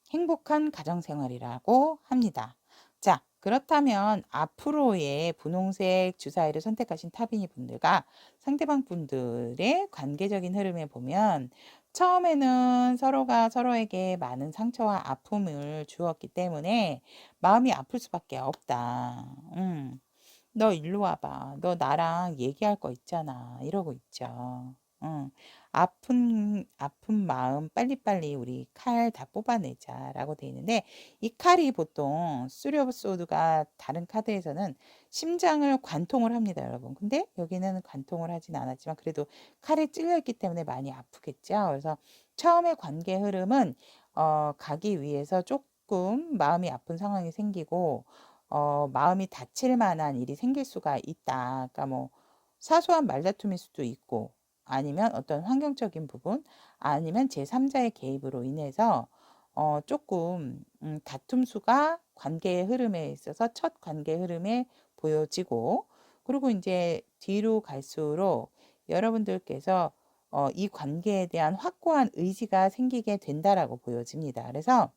행복한 가정생활이라고 합니다. 자, 그렇다면 앞으로의 분홍색 주사위를 선택하신 타비니 분들과 상대방 분들의 관계적인 흐름에 보면, 처음에는 서로가 서로에게 많은 상처와 아픔을 주었기 때문에 마음이 아플 수밖에 없다. 너 일로 와봐. 너 나랑 얘기할 거 있잖아. 이러고 있죠. 아픈 마음 빨리빨리 우리 칼 다 뽑아내자라고 돼 있는데, 이 칼이 보통 쓰리 오브 소드가 다른 카드에서는 심장을 관통을 합니다, 여러분. 근데 여기는 관통을 하진 않았지만 그래도 칼에 찔려있기 때문에 많이 아프겠죠. 그래서 처음에 관계 흐름은 가기 위해서 조금 마음이 아픈 상황이 생기고 마음이 다칠 만한 일이 생길 수가 있다. 그러니까 뭐 사소한 말다툼일 수도 있고, 아니면 어떤 환경적인 부분, 아니면 제3자의 개입으로 인해서 조금 다툼 수가 관계의 흐름에 있어서 첫 관계 흐름에 보여지고, 그리고 이제 뒤로 갈수록 여러분들께서 이 관계에 대한 확고한 의지가 생기게 된다라고 보여집니다. 그래서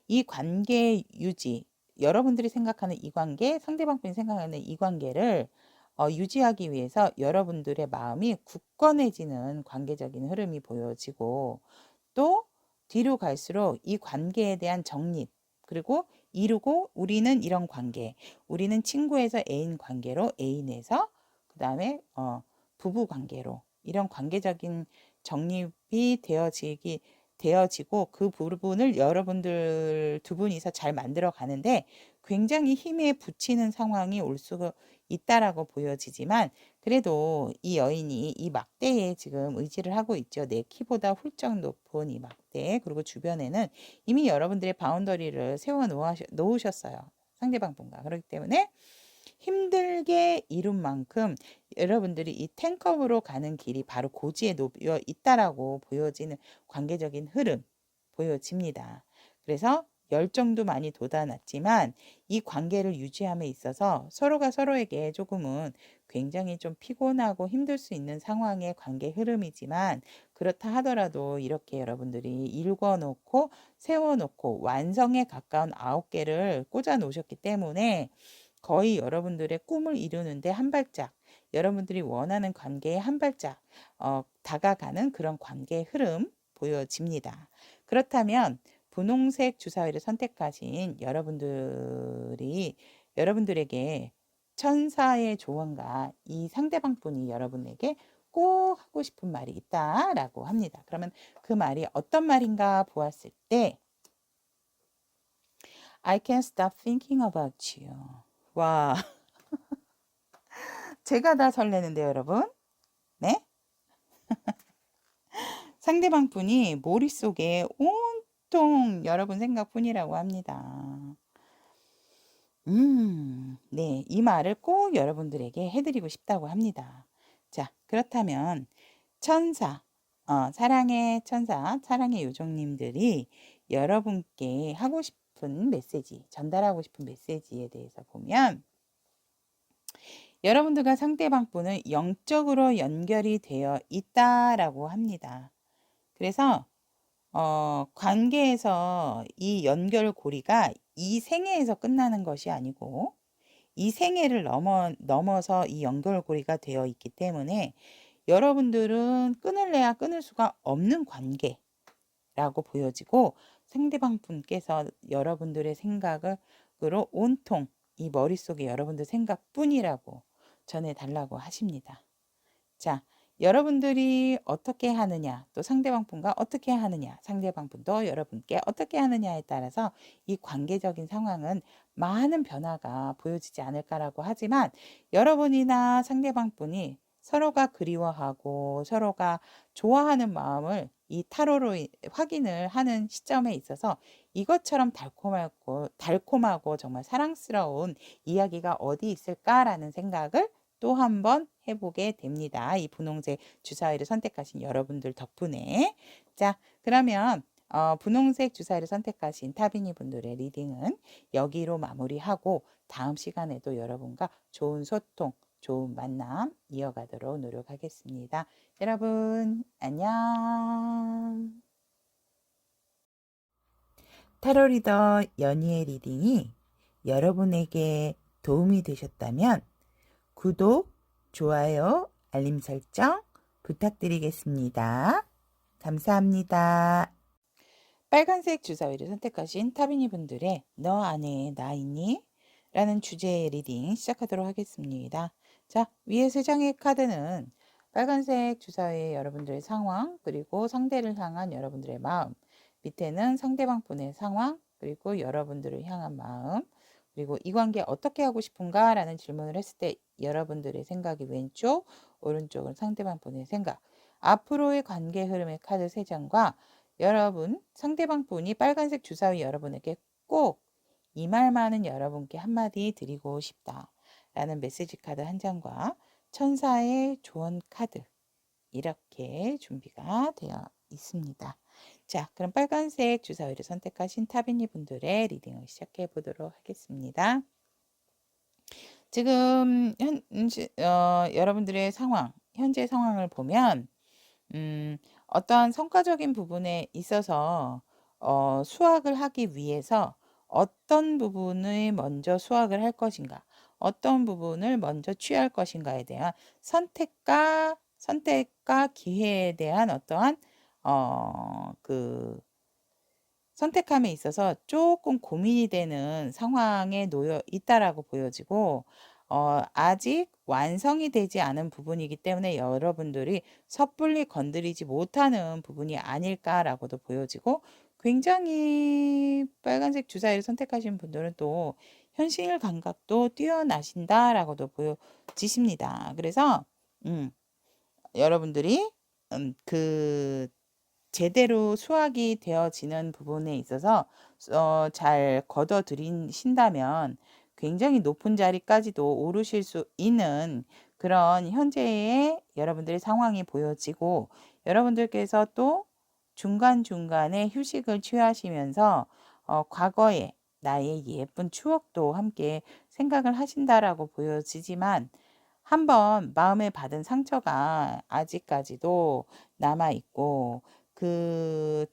이 관계 유지, 여러분들이 생각하는 이 관계, 상대방 분이 생각하는 이 관계를 유지하기 위해서 여러분들의 마음이 굳건해지는 관계적인 흐름이 보여지고, 또 뒤로 갈수록 이 관계에 대한 정립, 그리고 이루고 우리는 이런 관계, 우리는 친구에서 애인 관계로, 애인에서 그 다음에 부부 관계로, 이런 관계적인 정립이 되어지고 그 부분을 여러분들 두 분이서 잘 만들어 가는데 굉장히 힘에 부치는 상황이 올 수가 있다라고 보여지지만, 그래도 이 여인이 이 막대에 지금 의지를 하고 있죠. 내 키보다 훌쩍 높은 이 막대, 그리고 주변에는 이미 여러분들의 바운더리를 세워 놓으셨어요. 상대방 분과. 그렇기 때문에 힘들게 이룬 만큼 여러분들이 이 텐컵으로 가는 길이 바로 고지에 놓여 있다라고 보여지는 관계적인 흐름 보여집니다. 그래서 열정도 많이 돋아났지만 이 관계를 유지함에 있어서 서로가 서로에게 조금은 굉장히 좀 피곤하고 힘들 수 있는 상황의 관계 흐름이지만, 그렇다 하더라도 이렇게 여러분들이 일궈놓고 세워놓고 완성에 가까운 9개를 꽂아 놓으셨기 때문에 거의 여러분들의 꿈을 이루는데 한 발짝, 여러분들이 원하는 관계에 한 발짝 다가가는 그런 관계 흐름 보여집니다. 그렇다면 분홍색 주사위를 선택하신 여러분들에게 천사의 조언과 이 상대방 분이 여러분에게 꼭 하고 싶은 말이 있다라고 합니다. 그러면 그 말이 어떤 말인가 보았을 때, I can't stop thinking about you. 와, 제가 다 설레는데요, 여러분. 네? 상대방 분이 머릿속에 온통 여러분 생각뿐이라고 합니다. 네, 이 말을 꼭 여러분들에게 해드리고 싶다고 합니다. 자, 그렇다면 천사, 사랑의 천사, 사랑의 요정님들이 여러분께 하고 싶은 메시지, 전달하고 싶은 메시지에 대해서 보면, 여러분들과 상대방 분은 영적으로 연결이 되어 있다라고 합니다. 그래서 관계에서 이 연결고리가 이 생애에서 끝나는 것이 아니고 이 생애를 넘어서 이 연결고리가 되어 있기 때문에 여러분들은 끊을래야 끊을 수가 없는 관계라고 보여지고, 상대방 분께서 여러분들의 생각으로 온통 이 머릿속에 여러분들 생각뿐이라고 전해달라고 하십니다. 자, 여러분들이 어떻게 하느냐, 또 상대방 분과 어떻게 하느냐, 상대방 분도 여러분께 어떻게 하느냐에 따라서 이 관계적인 상황은 많은 변화가 보여지지 않을까라고 하지만, 여러분이나 상대방 분이 서로가 그리워하고 서로가 좋아하는 마음을 이 타로로 확인을 하는 시점에 있어서 이것처럼 달콤하고 정말 사랑스러운 이야기가 어디 있을까라는 생각을 또 한번 해보게 됩니다. 이 분홍색 주사위를 선택하신 여러분들 덕분에. 자, 그러면 분홍색 주사위를 선택하신 타비니 분들의 리딩은 여기로 마무리하고, 다음 시간에도 여러분과 좋은 소통, 좋은 만남 이어가도록 노력하겠습니다. 여러분, 안녕. 타로 리더 연희의 리딩이 여러분에게 도움이 되셨다면 구독, 좋아요, 알림 설정 부탁드리겠습니다. 감사합니다. 빨간색 주사위를 선택하신 타비니 분들의 너 안에 나 있니? 라는 주제의 리딩 시작하도록 하겠습니다. 자, 위에 세 장의 카드는 빨간색 주사위의 여러분들의 상황, 그리고 상대를 향한 여러분들의 마음, 밑에는 상대방 분의 상황, 그리고 여러분들을 향한 마음, 그리고 이 관계 어떻게 하고 싶은가? 라는 질문을 했을 때 여러분들의 생각이 왼쪽, 오른쪽은 상대방 분의 생각, 앞으로의 관계 흐름의 카드 3장과 여러분, 상대방 분이 빨간색 주사위 여러분에게 꼭 이 말만은 여러분께 한마디 드리고 싶다 라는 메시지 카드 한 장과 천사의 조언 카드, 이렇게 준비가 되어 있습니다. 자, 그럼 빨간색 주사위를 선택하신 타비니 분들의 리딩을 시작해 보도록 하겠습니다. 지금 여러분들의 상황, 현재 상황을 보면 어떠한 성과적인 부분에 있어서 수확을 하기 위해서 어떤 부분을 먼저 수확을 할 것인가, 어떤 부분을 먼저 취할 것인가에 대한 선택과 기회에 대한 어떠한 그 선택함에 있어서 조금 고민이 되는 상황에 놓여 있다라고 보여지고, 아직 완성이 되지 않은 부분이기 때문에 여러분들이 섣불리 건드리지 못하는 부분이 아닐까라고도 보여지고, 굉장히 빨간색 주사위를 선택하신 분들은 또 현실 감각도 뛰어나신다라고도 보여지십니다. 그래서 여러분들이 제대로 수확이 되어지는 부분에 있어서 잘 거둬들이신다면 굉장히 높은 자리까지도 오르실 수 있는 그런 현재의 여러분들의 상황이 보여지고, 여러분들께서 또 중간중간에 휴식을 취하시면서 과거의 나의 예쁜 추억도 함께 생각을 하신다라고 보여지지만, 한번 마음에 받은 상처가 아직까지도 남아있고, 그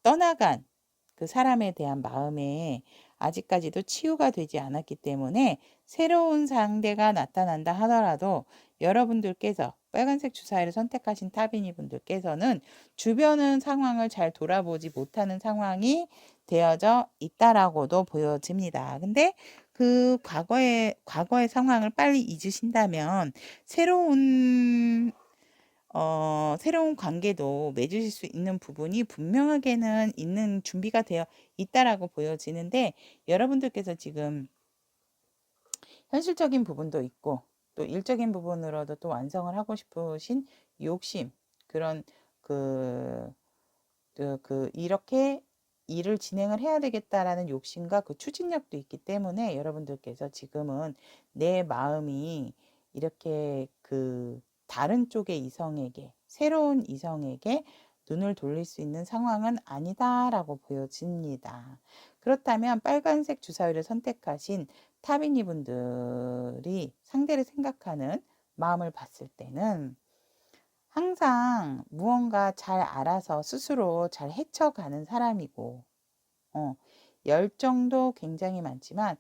떠나간 그 사람에 대한 마음에 아직까지도 치유가 되지 않았기 때문에 새로운 상대가 나타난다 하더라도 여러분들께서 빨간색 주사위를 선택하신 타비니 분들께서는 주변은 상황을 잘 돌아보지 못하는 상황이 되어져 있다라고도 보여집니다. 근데 그 과거의 상황을 빨리 잊으신다면 새로운 관계도 맺으실 수 있는 부분이 분명하게는 있는 준비가 되어 있다라고 보여지는데, 여러분들께서 지금 현실적인 부분도 있고 또 일적인 부분으로도 또 완성을 하고 싶으신 욕심, 그런 이렇게 일을 진행을 해야 되겠다라는 욕심과 그 추진력도 있기 때문에 여러분들께서 지금은 내 마음이 이렇게 다른 쪽의 이성에게, 새로운 이성에게 눈을 돌릴 수 있는 상황은 아니다라고 보여집니다. 그렇다면 빨간색 주사위를 선택하신 타비니 분들이 상대를 생각하는 마음을 봤을 때는 항상 무언가 잘 알아서 스스로 잘 헤쳐가는 사람이고, 열정도 굉장히 많지만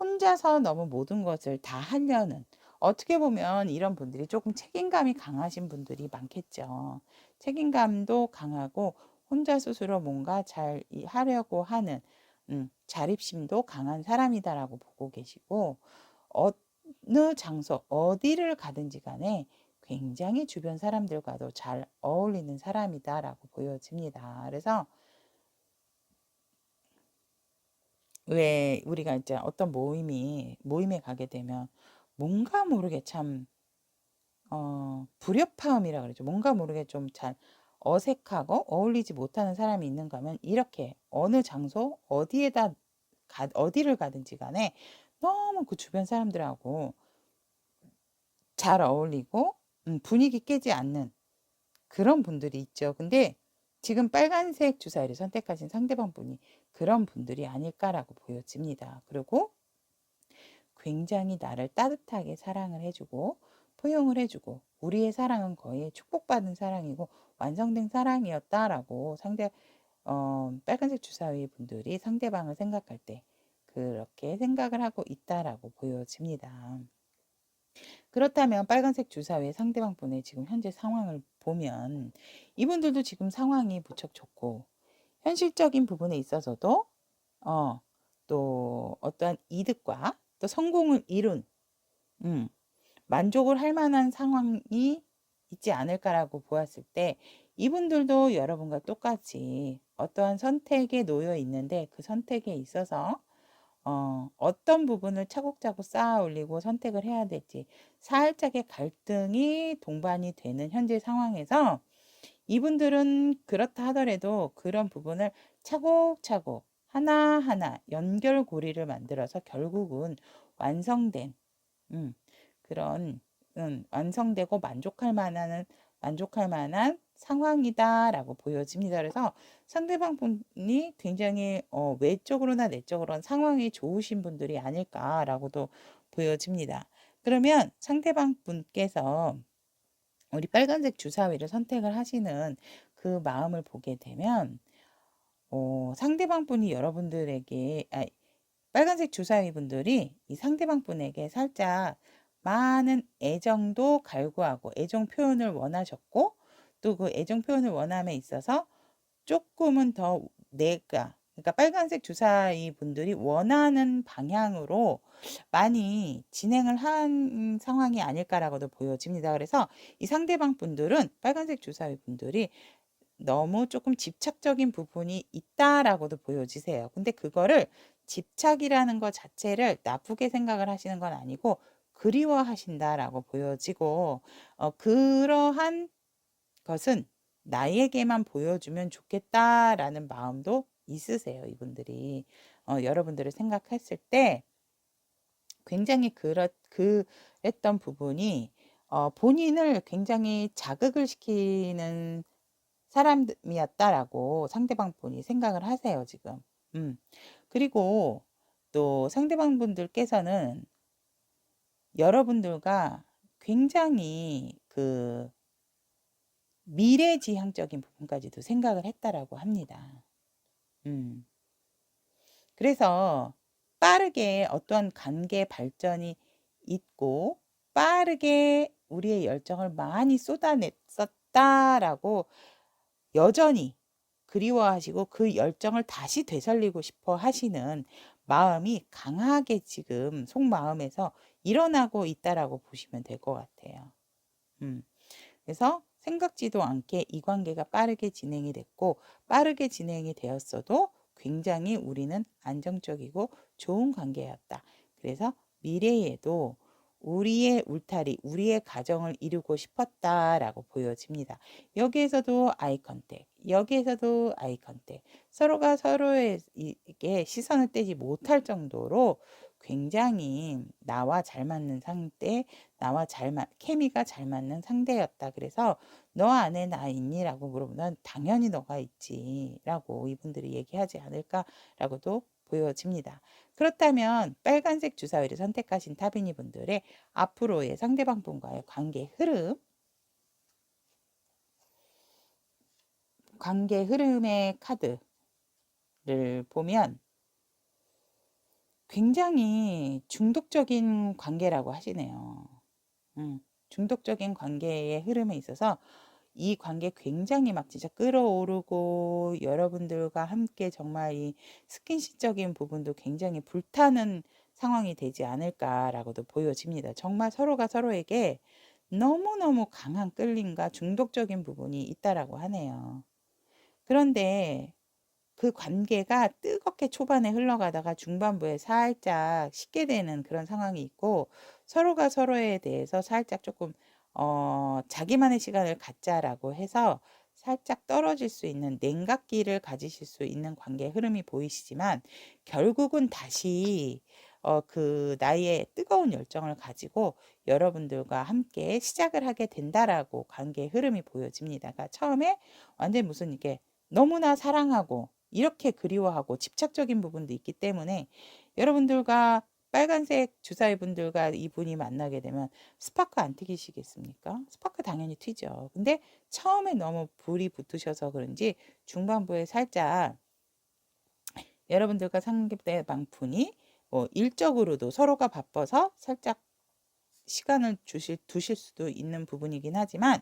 혼자서 너무 모든 것을 다 하려는, 어떻게 보면 이런 분들이 조금 책임감이 강하신 분들이 많겠죠. 책임감도 강하고 혼자 스스로 뭔가 잘 하려고 하는 자립심도 강한 사람이다라고 보고 계시고, 어느 장소 어디를 가든지 간에 굉장히 주변 사람들과도 잘 어울리는 사람이다라고 보여집니다. 그래서 왜 우리가 이제 어떤 모임에 가게 되면 뭔가 모르게 참 불협화음이라 그러죠. 뭔가 모르게 좀 잘 어색하고 어울리지 못하는 사람이 있는가 하면 이렇게 어느 장소 어디를 가든지 간에 너무 그 주변 사람들하고 잘 어울리고 분위기 깨지 않는 그런 분들이 있죠. 근데 지금 빨간색 주사위를 선택하신 상대방 분이 그런 분들이 아닐까라고 보여집니다. 그리고 굉장히 나를 따뜻하게 사랑을 해주고 포용을 해주고 우리의 사랑은 거의 축복받은 사랑이고 완성된 사랑이었다라고 빨간색 주사위 분들이 상대방을 생각할 때 그렇게 생각을 하고 있다라고 보여집니다. 그렇다면 빨간색 주사위의 상대방 분의 지금 현재 상황을 보면 이분들도 지금 상황이 무척 좋고 현실적인 부분에 있어서도 또 어떠한 이득과 또 성공을 이룬 만족을 할 만한 상황이 있지 않을까라고 보았을 때 이분들도 여러분과 똑같이 어떠한 선택에 놓여 있는데 그 선택에 있어서 어떤 부분을 차곡차곡 쌓아 올리고 선택을 해야 될지 살짝의 갈등이 동반이 되는 현재 상황에서 이분들은 그렇다 하더라도 그런 부분을 차곡차곡 하나하나 연결고리를 만들어서 결국은 완성된 그런 완성되고 만족할 만한 상황이다라고 보여집니다. 그래서 상대방 분이 굉장히 외적으로나 내적으로는 상황이 좋으신 분들이 아닐까라고도 보여집니다. 그러면 상대방 분께서 우리 빨간색 주사위를 선택을 하시는 그 마음을 보게 되면 상대방 분이 여러분들에게 빨간색 주사위 분들이 이 상대방 분에게 살짝 많은 애정도 갈구하고 애정 표현을 원하셨고 또 그 애정 표현을 원함에 있어서 조금은 더 그러니까 빨간색 주사위 분들이 원하는 방향으로 많이 진행을 한 상황이 아닐까라고도 보여집니다. 그래서 이 상대방 분들은 빨간색 주사위 분들이 너무 조금 집착적인 부분이 있다라고도 보여지세요. 근데 그거를 집착이라는 것 자체를 나쁘게 생각을 하시는 건 아니고 그리워하신다라고 보여지고 그러한 것은 나에게만 보여주면 좋겠다라는 마음도 있으세요. 이분들이 여러분들을 생각했을 때 굉장히 그랬던 부분이 본인을 굉장히 자극을 시키는 사람이었다라고 상대방 분이 생각을 하세요, 지금. 그리고 또 상대방 분들께서는 여러분들과 굉장히 그 미래지향적인 부분까지도 생각을 했다라고 합니다. 그래서 빠르게 어떠한 관계 발전이 있고 빠르게 우리의 열정을 많이 쏟아냈었다라고 여전히 그리워하시고 그 열정을 다시 되살리고 싶어 하시는 마음이 강하게 지금 속마음에서 일어나고 있다라고 보시면 될 것 같아요. 그래서 생각지도 않게 이 관계가 빠르게 진행이 됐고 빠르게 진행이 되었어도 굉장히 우리는 안정적이고 좋은 관계였다. 그래서 미래에도 우리의 울타리, 우리의 가정을 이루고 싶었다라고 보여집니다. 여기에서도 아이 컨택, 여기에서도 아이 컨택. 서로가 서로에게 시선을 떼지 못할 정도로 굉장히 나와 잘 맞는 상대, 케미가 잘 맞는 상대였다. 그래서 너 안에 나 있니? 라고 물어보면 당연히 너가 있지. 라고 이분들이 얘기하지 않을까라고도 보여집니다. 그렇다면 빨간색 주사위를 선택하신 타비니 분들의 앞으로의 상대방 분과의 관계 흐름의 카드를 보면 굉장히 중독적인 관계라고 하시네요. 중독적인 관계의 흐름에 있어서 이 관계 굉장히 막 진짜 끌어오르고 여러분들과 함께 정말 이 스킨십적인 부분도 굉장히 불타는 상황이 되지 않을까라고도 보여집니다. 정말 서로가 서로에게 너무너무 강한 끌림과 중독적인 부분이 있다라고 하네요. 그런데 그 관계가 뜨겁게 초반에 흘러가다가 중반부에 살짝 식게 되는 그런 상황이 있고, 서로가 서로에 대해서 살짝 조금 자기만의 시간을 갖자라고 해서 살짝 떨어질 수 있는 냉각기를 가지실 수 있는 관계의 흐름이 보이시지만, 결국은 다시 그 나이의 뜨거운 열정을 가지고 여러분들과 함께 시작을 하게 된다라고 관계의 흐름이 보여집니다. 그러니까 처음에 완전 무슨 이게 너무나 사랑하고 이렇게 그리워하고 집착적인 부분도 있기 때문에, 여러분들과 빨간색 주사위 분들과 이분이 만나게 되면 스파크 안 튀기시겠습니까? 스파크 당연히 튀죠. 근데 처음에 너무 불이 붙으셔서 그런지 중반부에 살짝 여러분들과 상대방 분이 일적으로도 서로가 바빠서 살짝 시간을 두실 수도 있는 부분이긴 하지만,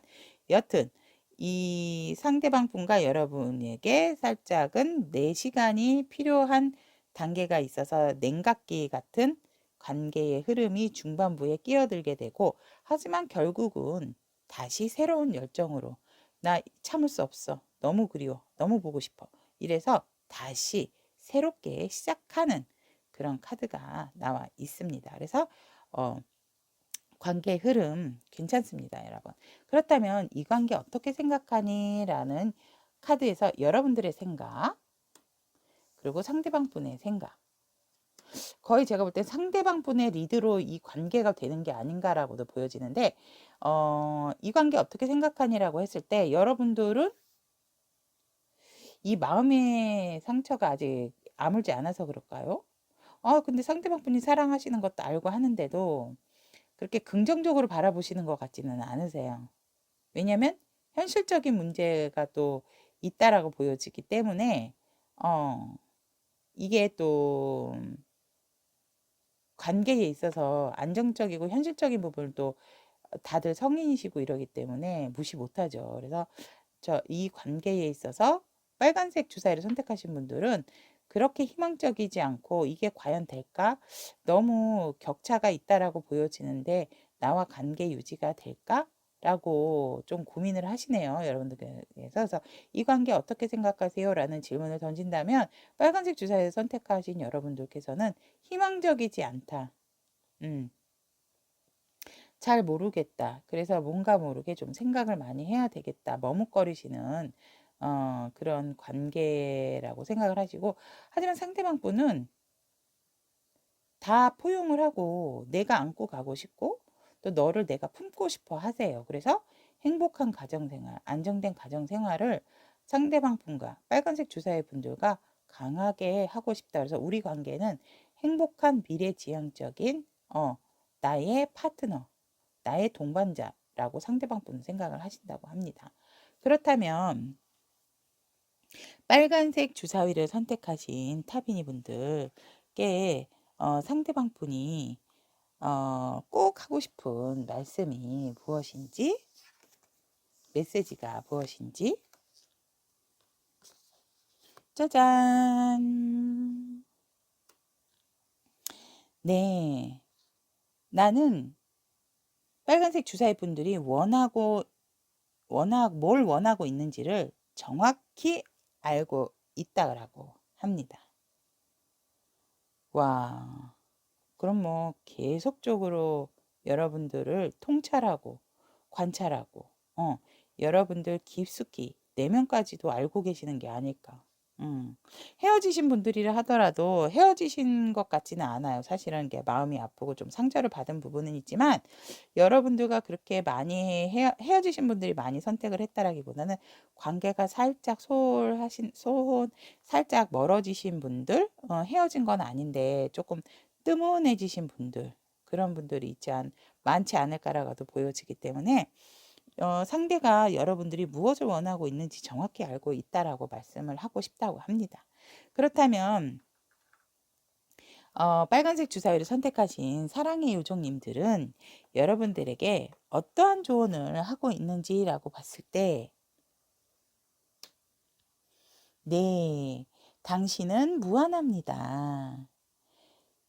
여튼 이 상대방 분과 여러분에게 살짝은 내 시간이 필요한 단계가 있어서 냉각기 같은 관계의 흐름이 중반부에 끼어들게 되고, 하지만 결국은 다시 새로운 열정으로 나 참을 수 없어, 너무 그리워, 너무 보고 싶어, 이래서 다시 새롭게 시작하는 그런 카드가 나와 있습니다. 그래서 관계의 흐름 괜찮습니다, 여러분. 그렇다면 이 관계 어떻게 생각하니? 라는 카드에서 여러분들의 생각, 그리고 상대방 분의 생각, 거의 제가 볼 때 상대방 분의 리드로 이 관계가 되는 게 아닌가라고도 보여지는데, 이 관계 어떻게 생각하니라고 했을 때 여러분들은 이 마음의 상처가 아직 아물지 않아서 그럴까요? 근데 상대방 분이 사랑하시는 것도 알고 하는데도 그렇게 긍정적으로 바라보시는 것 같지는 않으세요. 왜냐면 현실적인 문제가 또 있다라고 보여지기 때문에 이게 또 관계에 있어서 안정적이고 현실적인 부분을 또 다들 성인이시고 이러기 때문에 무시 못하죠. 그래서 이 관계에 있어서 빨간색 주사위를 선택하신 분들은 그렇게 희망적이지 않고, 이게 과연 될까? 너무 격차가 있다라고 보여지는데 나와 관계 유지가 될까? 라고 좀 고민을 하시네요, 여러분들께서. 그래서 이 관계 어떻게 생각하세요? 라는 질문을 던진다면, 빨간색 주사위를 선택하신 여러분들께서는 희망적이지 않다. 잘 모르겠다. 그래서 뭔가 모르게 좀 생각을 많이 해야 되겠다. 머뭇거리시는 그런 관계라고 생각을 하시고, 하지만 상대방 분은 다 포용을 하고 내가 안고 가고 싶고 또 너를 내가 품고 싶어 하세요. 그래서 행복한 가정생활, 안정된 가정생활을 상대방 분과 빨간색 주사의 분들과 강하게 하고 싶다. 그래서 우리 관계는 행복한 미래지향적인 나의 파트너, 나의 동반자라고 상대방 분은 생각을 하신다고 합니다. 그렇다면 빨간색 주사위를 선택하신 타비니 분들께 상대방 분이 꼭 하고 싶은 말씀이 무엇인지, 메시지가 무엇인지. 짜잔. 네, 나는 빨간색 주사위 분들이 뭘 원하고 있는지를 정확히 알고 있다고 합니다. 와, 그럼 뭐 계속적으로 여러분들을 통찰하고 관찰하고 여러분들 깊숙이 내면까지도 알고 계시는 게 아닐까. 헤어지신 분들이라 하더라도 헤어지신 것 같지는 않아요. 사실은 게 마음이 아프고 좀 상처를 받은 부분은 있지만, 여러분들과 그렇게 많이 헤어지신 분들이 많이 선택을 했다라기보다는 관계가 살짝 살짝 멀어지신 분들, 헤어진 건 아닌데 조금 뜨문해지신 분들, 그런 분들이 많지 않을까라고도 보여지기 때문에 상대가 여러분들이 무엇을 원하고 있는지 정확히 알고 있다라고 말씀을 하고 싶다고 합니다. 그렇다면 빨간색 주사위를 선택하신 사랑의 요정님들은 여러분들에게 어떠한 조언을 하고 있는지라고 봤을 때, 네, 당신은 무한합니다.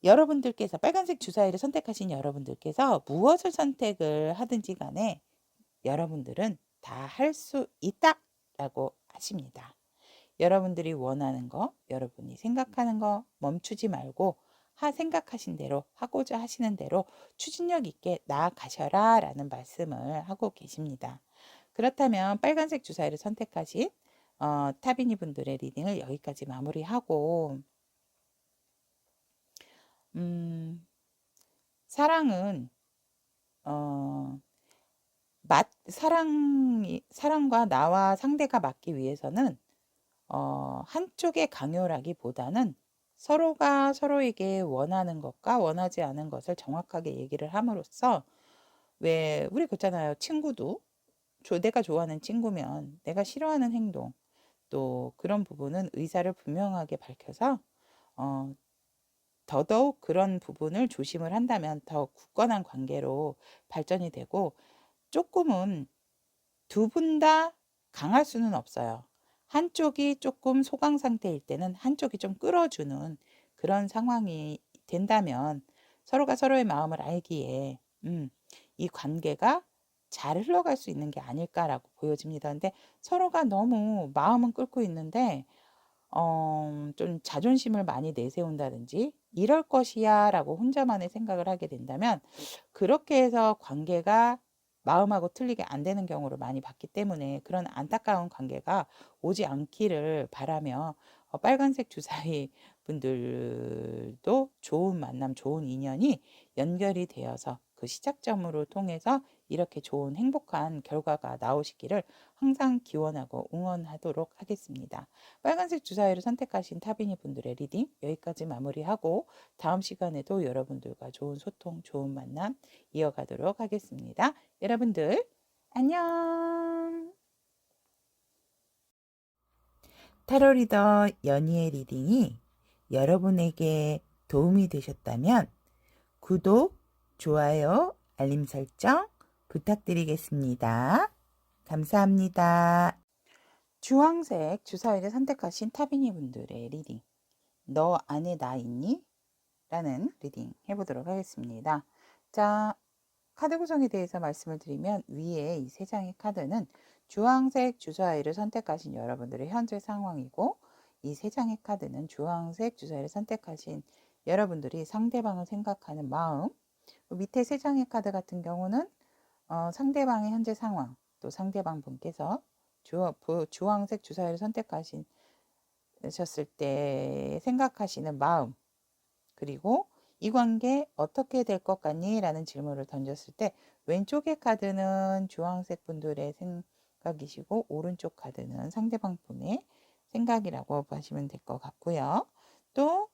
여러분들께서 빨간색 주사위를 선택하신 여러분들께서 무엇을 선택을 하든지 간에 여러분들은 다 할 수 있다라고 하십니다. 여러분들이 원하는 거, 여러분이 생각하는 거 멈추지 말고 생각하신 대로, 하고자 하시는 대로 추진력 있게 나아가셔라 라는 말씀을 하고 계십니다. 그렇다면 빨간색 주사위를 선택하신 타비니 분들의 리딩을 여기까지 마무리하고 사랑은 사랑과 나와 상대가 맞기 위해서는 한쪽의 강요라기보다는 서로가 서로에게 원하는 것과 원하지 않은 것을 정확하게 얘기를 함으로써 왜 우리 그렇잖아요. 친구도 내가 좋아하는 친구면 내가 싫어하는 행동 또 그런 부분은 의사를 분명하게 밝혀서 더더욱 그런 부분을 조심을 한다면 더 굳건한 관계로 발전이 되고 조금은 두 분 다 강할 수는 없어요. 한쪽이 조금 소강 상태일 때는 한쪽이 좀 끌어주는 그런 상황이 된다면 서로가 서로의 마음을 알기에 이 관계가 잘 흘러갈 수 있는 게 아닐까라고 보여집니다. 근데 서로가 너무 마음은 끓고 있는데 좀 자존심을 많이 내세운다든지 이럴 것이야 라고 혼자만의 생각을 하게 된다면 그렇게 해서 관계가 마음하고 틀리게 안 되는 경우를 많이 봤기 때문에 그런 안타까운 관계가 오지 않기를 바라며 빨간색 주사위 분들도 좋은 만남, 좋은 인연이 연결이 되어서 그 시작점으로 통해서 이렇게 좋은 행복한 결과가 나오시기를 항상 기원하고 응원하도록 하겠습니다. 빨간색 주사위를 선택하신 타비니 분들의 리딩 여기까지 마무리하고 다음 시간에도 여러분들과 좋은 소통, 좋은 만남 이어가도록 하겠습니다. 여러분들 안녕. 타로 리더 연희의 리딩이 여러분에게 도움이 되셨다면 구독, 좋아요, 알림 설정 부탁드리겠습니다. 감사합니다. 주황색 주사위를 선택하신 타비니 분들의 리딩 너 안에 나 있니? 라는 리딩 해보도록 하겠습니다. 자, 카드 구성에 대해서 말씀을 드리면 위에 이 세 장의 카드는 주황색 주사위를 선택하신 여러분들의 현재 상황이고 이 세 장의 카드는 주황색 주사위를 선택하신 여러분들이 상대방을 생각하는 마음 밑에 세 장의 카드 같은 경우는 상대방의 현재 상황 또 상대방 분께서 주황색 주사위를 선택하셨을 때 생각하시는 마음 그리고 이 관계 어떻게 될 것 같니? 라는 질문을 던졌을 때 왼쪽의 카드는 주황색 분들의 생각이시고 오른쪽 카드는 상대방 분의 생각이라고 보시면 될 것 같고요. 또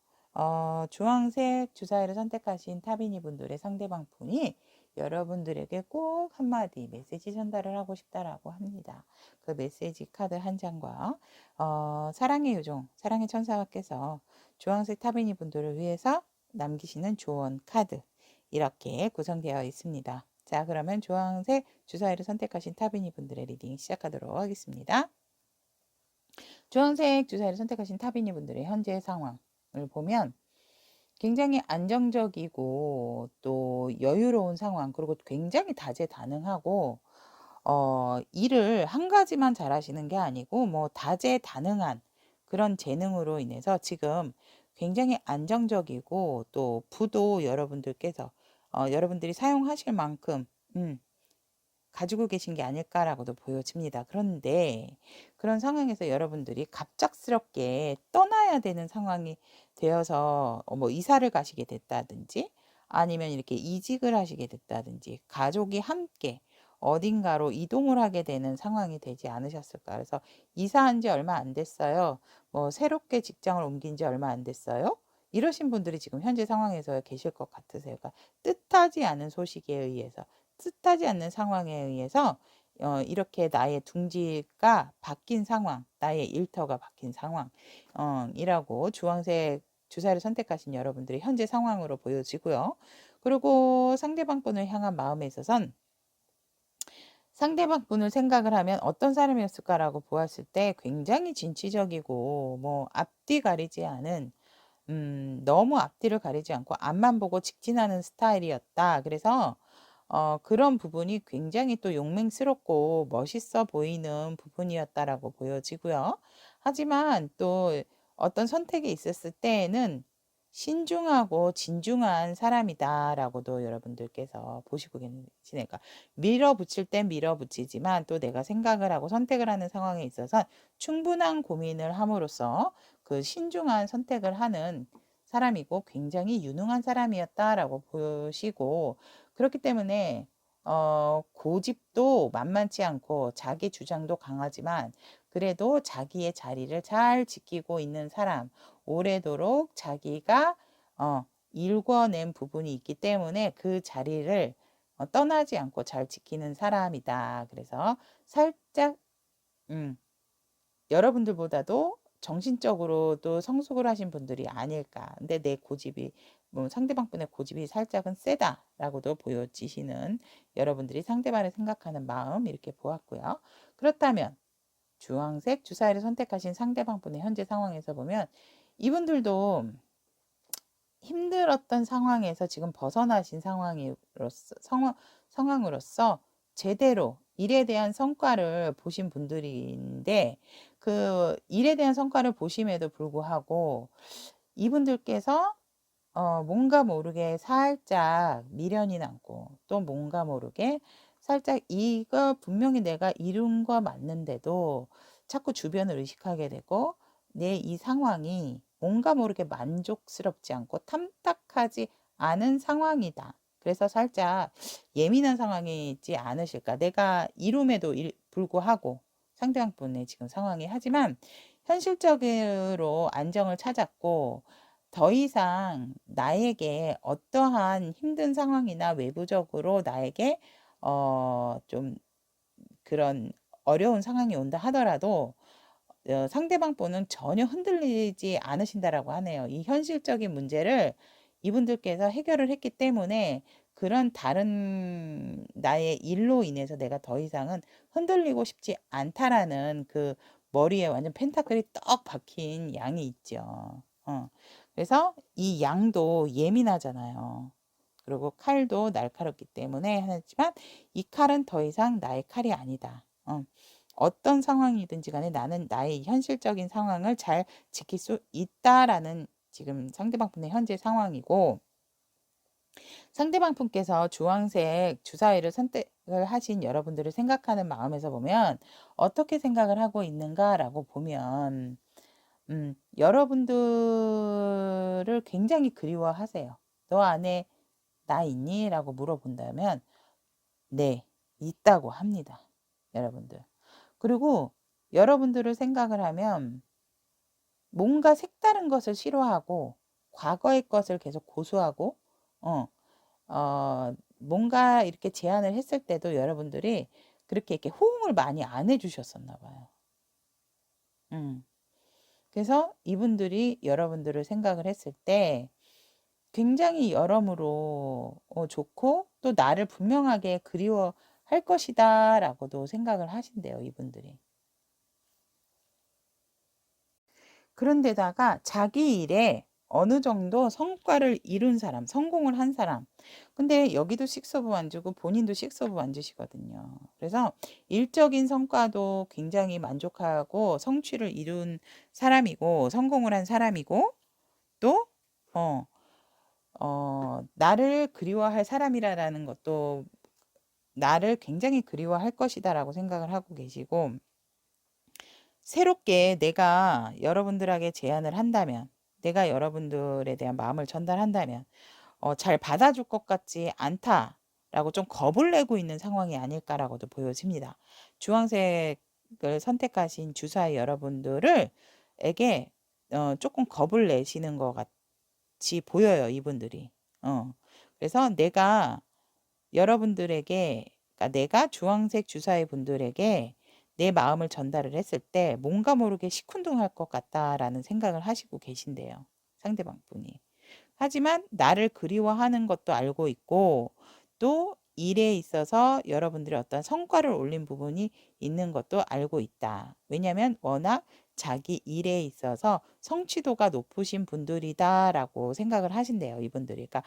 주황색 주사위를 선택하신 타비니 분들의 상대방 분이 여러분들에게 꼭 한마디 메시지 전달을 하고 싶다라고 합니다. 그 메시지 카드 한 장과 사랑의 요정, 사랑의 천사께서 주황색 타비니 분들을 위해서 남기시는 조언 카드 이렇게 구성되어 있습니다. 자, 그러면 주황색 주사위를 선택하신 타비니 분들의 리딩 시작하도록 하겠습니다. 주황색 주사위를 선택하신 타비니 분들의 현재 상황을 보면 굉장히 안정적이고 또 여유로운 상황 그리고 굉장히 다재다능하고 일을 한 가지만 잘하시는 게 아니고 뭐 다재다능한 그런 재능으로 인해서 지금 굉장히 안정적이고 또 부도 여러분들께서 여러분들이 사용하실 만큼 가지고 계신 게 아닐까라고도 보여집니다. 그런데 그런 상황에서 여러분들이 갑작스럽게 떠나야 되는 상황이 되어서 뭐 이사를 가시게 됐다든지 아니면 이렇게 이직을 하시게 됐다든지 가족이 함께 어딘가로 이동을 하게 되는 상황이 되지 않으셨을까. 그래서 이사한 지 얼마 안 됐어요. 뭐 새롭게 직장을 옮긴 지 얼마 안 됐어요. 이러신 분들이 지금 현재 상황에서 계실 것 같으세요. 그러니까 뜻하지 않은 소식에 의해서 뜻하지 않는 상황에 의해서 이렇게 나의 둥지가 바뀐 상황, 나의 일터가 바뀐 상황이라고 주황색 주사를 선택하신 여러분들의 현재 상황으로 보여지고요. 그리고 상대방 분을 향한 마음에 있어선 상대방 분을 생각을 하면 어떤 사람이었을까라고 보았을 때 굉장히 진취적이고 뭐 앞뒤 가리지 않은 너무 앞뒤를 가리지 않고 앞만 보고 직진하는 스타일이었다. 그래서 그런 부분이 굉장히 또 용맹스럽고 멋있어 보이는 부분이었다라고 보여지고요. 하지만 또 어떤 선택이 있었을 때에는 신중하고 진중한 사람이다라고도 여러분들께서 보시고 계시네요. 그러니까 밀어붙일 땐 밀어붙이지만 또 내가 생각을 하고 선택을 하는 상황에 있어서 충분한 고민을 함으로써 그 신중한 선택을 하는 사람이고 굉장히 유능한 사람이었다라고 보시고, 그렇기 때문에 고집도 만만치 않고 자기 주장도 강하지만 그래도 자기의 자리를 잘 지키고 있는 사람, 오래도록 자기가 일궈낸 부분이 있기 때문에 그 자리를 떠나지 않고 잘 지키는 사람이다. 그래서 살짝 여러분들보다도 정신적으로도 성숙을 하신 분들이 아닐까. 근데 내 고집이 상대방 분의 고집이 살짝은 세다라고도 보여지시는, 여러분들이 상대방을 생각하는 마음 이렇게 보았고요. 그렇다면 주황색 주사위를 선택하신 상대방 분의 현재 상황에서 보면 이분들도 힘들었던 상황에서 지금 벗어나신 상황으로서 제대로 일에 대한 성과를 보신 분들인데, 그 일에 대한 성과를 보심에도 불구하고 이분들께서 뭔가 모르게 살짝 미련이 남고, 또 뭔가 모르게 살짝 이거 분명히 내가 이룬 거 맞는데도 자꾸 주변을 의식하게 되고, 내 이 상황이 뭔가 모르게 만족스럽지 않고 탐탁하지 않은 상황이다. 그래서 살짝 예민한 상황이지 않으실까. 내가 이룸에도 불구하고 상대방 분의 지금 상황이, 하지만 현실적으로 안정을 찾았고 더 이상 나에게 어떠한 힘든 상황이나 외부적으로 나에게 좀 그런 어려운 상황이 온다 하더라도 상대방 분은 전혀 흔들리지 않으신다라고 하네요. 이 현실적인 문제를 이분들께서 해결을 했기 때문에 그런 다른 나의 일로 인해서 내가 더 이상은 흔들리고 싶지 않다라는 그 머리에 완전 펜타클이 떡 박힌 양이 있죠. 그래서 이 양도 예민하잖아요. 그리고 칼도 날카롭기 때문에 하지만 이 칼은 더 이상 나의 칼이 아니다. 어떤 상황이든지 간에 나는 나의 현실적인 상황을 잘 지킬 수 있다라는 지금 상대방 분의 현재 상황이고, 상대방 분께서 주황색 주사위를 선택을 하신 여러분들을 생각하는 마음에서 보면 어떻게 생각을 하고 있는가라고 보면 여러분들을 굉장히 그리워하세요. 너 안에 나 있니? 라고 물어본다면 네, 있다고 합니다. 여러분들. 그리고 여러분들을 생각을 하면 뭔가 색다른 것을 싫어하고 과거의 것을 계속 고수하고 뭔가 이렇게 제안을 했을 때도 여러분들이 그렇게 이렇게 호응을 많이 안 해주셨었나 봐요. 그래서 이분들이 여러분들을 생각을 했을 때 굉장히 여러모로 좋고 또 나를 분명하게 그리워할 것이다 라고도 생각을 하신대요, 이분들이. 그런데다가 자기 일에 어느 정도 성과를 이룬 사람, 성공을 한 사람. 근데 여기도 식소부 만주고 본인도 식소부 만주시거든요. 그래서 일적인 성과도 굉장히 만족하고 성취를 이룬 사람이고 성공을 한 사람이고, 또 나를 그리워할 사람이라는 것도 나를 굉장히 그리워할 것이다라고 생각을 하고 계시고, 새롭게 내가 여러분들에게 제안을 한다면, 내가 여러분들에 대한 마음을 전달한다면 잘 받아줄 것 같지 않다라고 좀 겁을 내고 있는 상황이 아닐까라고도 보여집니다. 주황색을 선택하신 주사위 여러분들을 에게 조금 겁을 내시는 것 같이 보여요, 이분들이. 그래서 내가 여러분들에게, 그러니까 내가 주황색 주사위 분들에게 내 마음을 전달을 했을 때 뭔가 모르게 시큰둥할 것 같다라는 생각을 하시고 계신대요, 상대방 분이. 하지만 나를 그리워하는 것도 알고 있고, 또 일에 있어서 여러분들이 어떤 성과를 올린 부분이 있는 것도 알고 있다. 왜냐하면 워낙 자기 일에 있어서 성취도가 높으신 분들이다라고 생각을 하신대요, 이분들이. 그러니까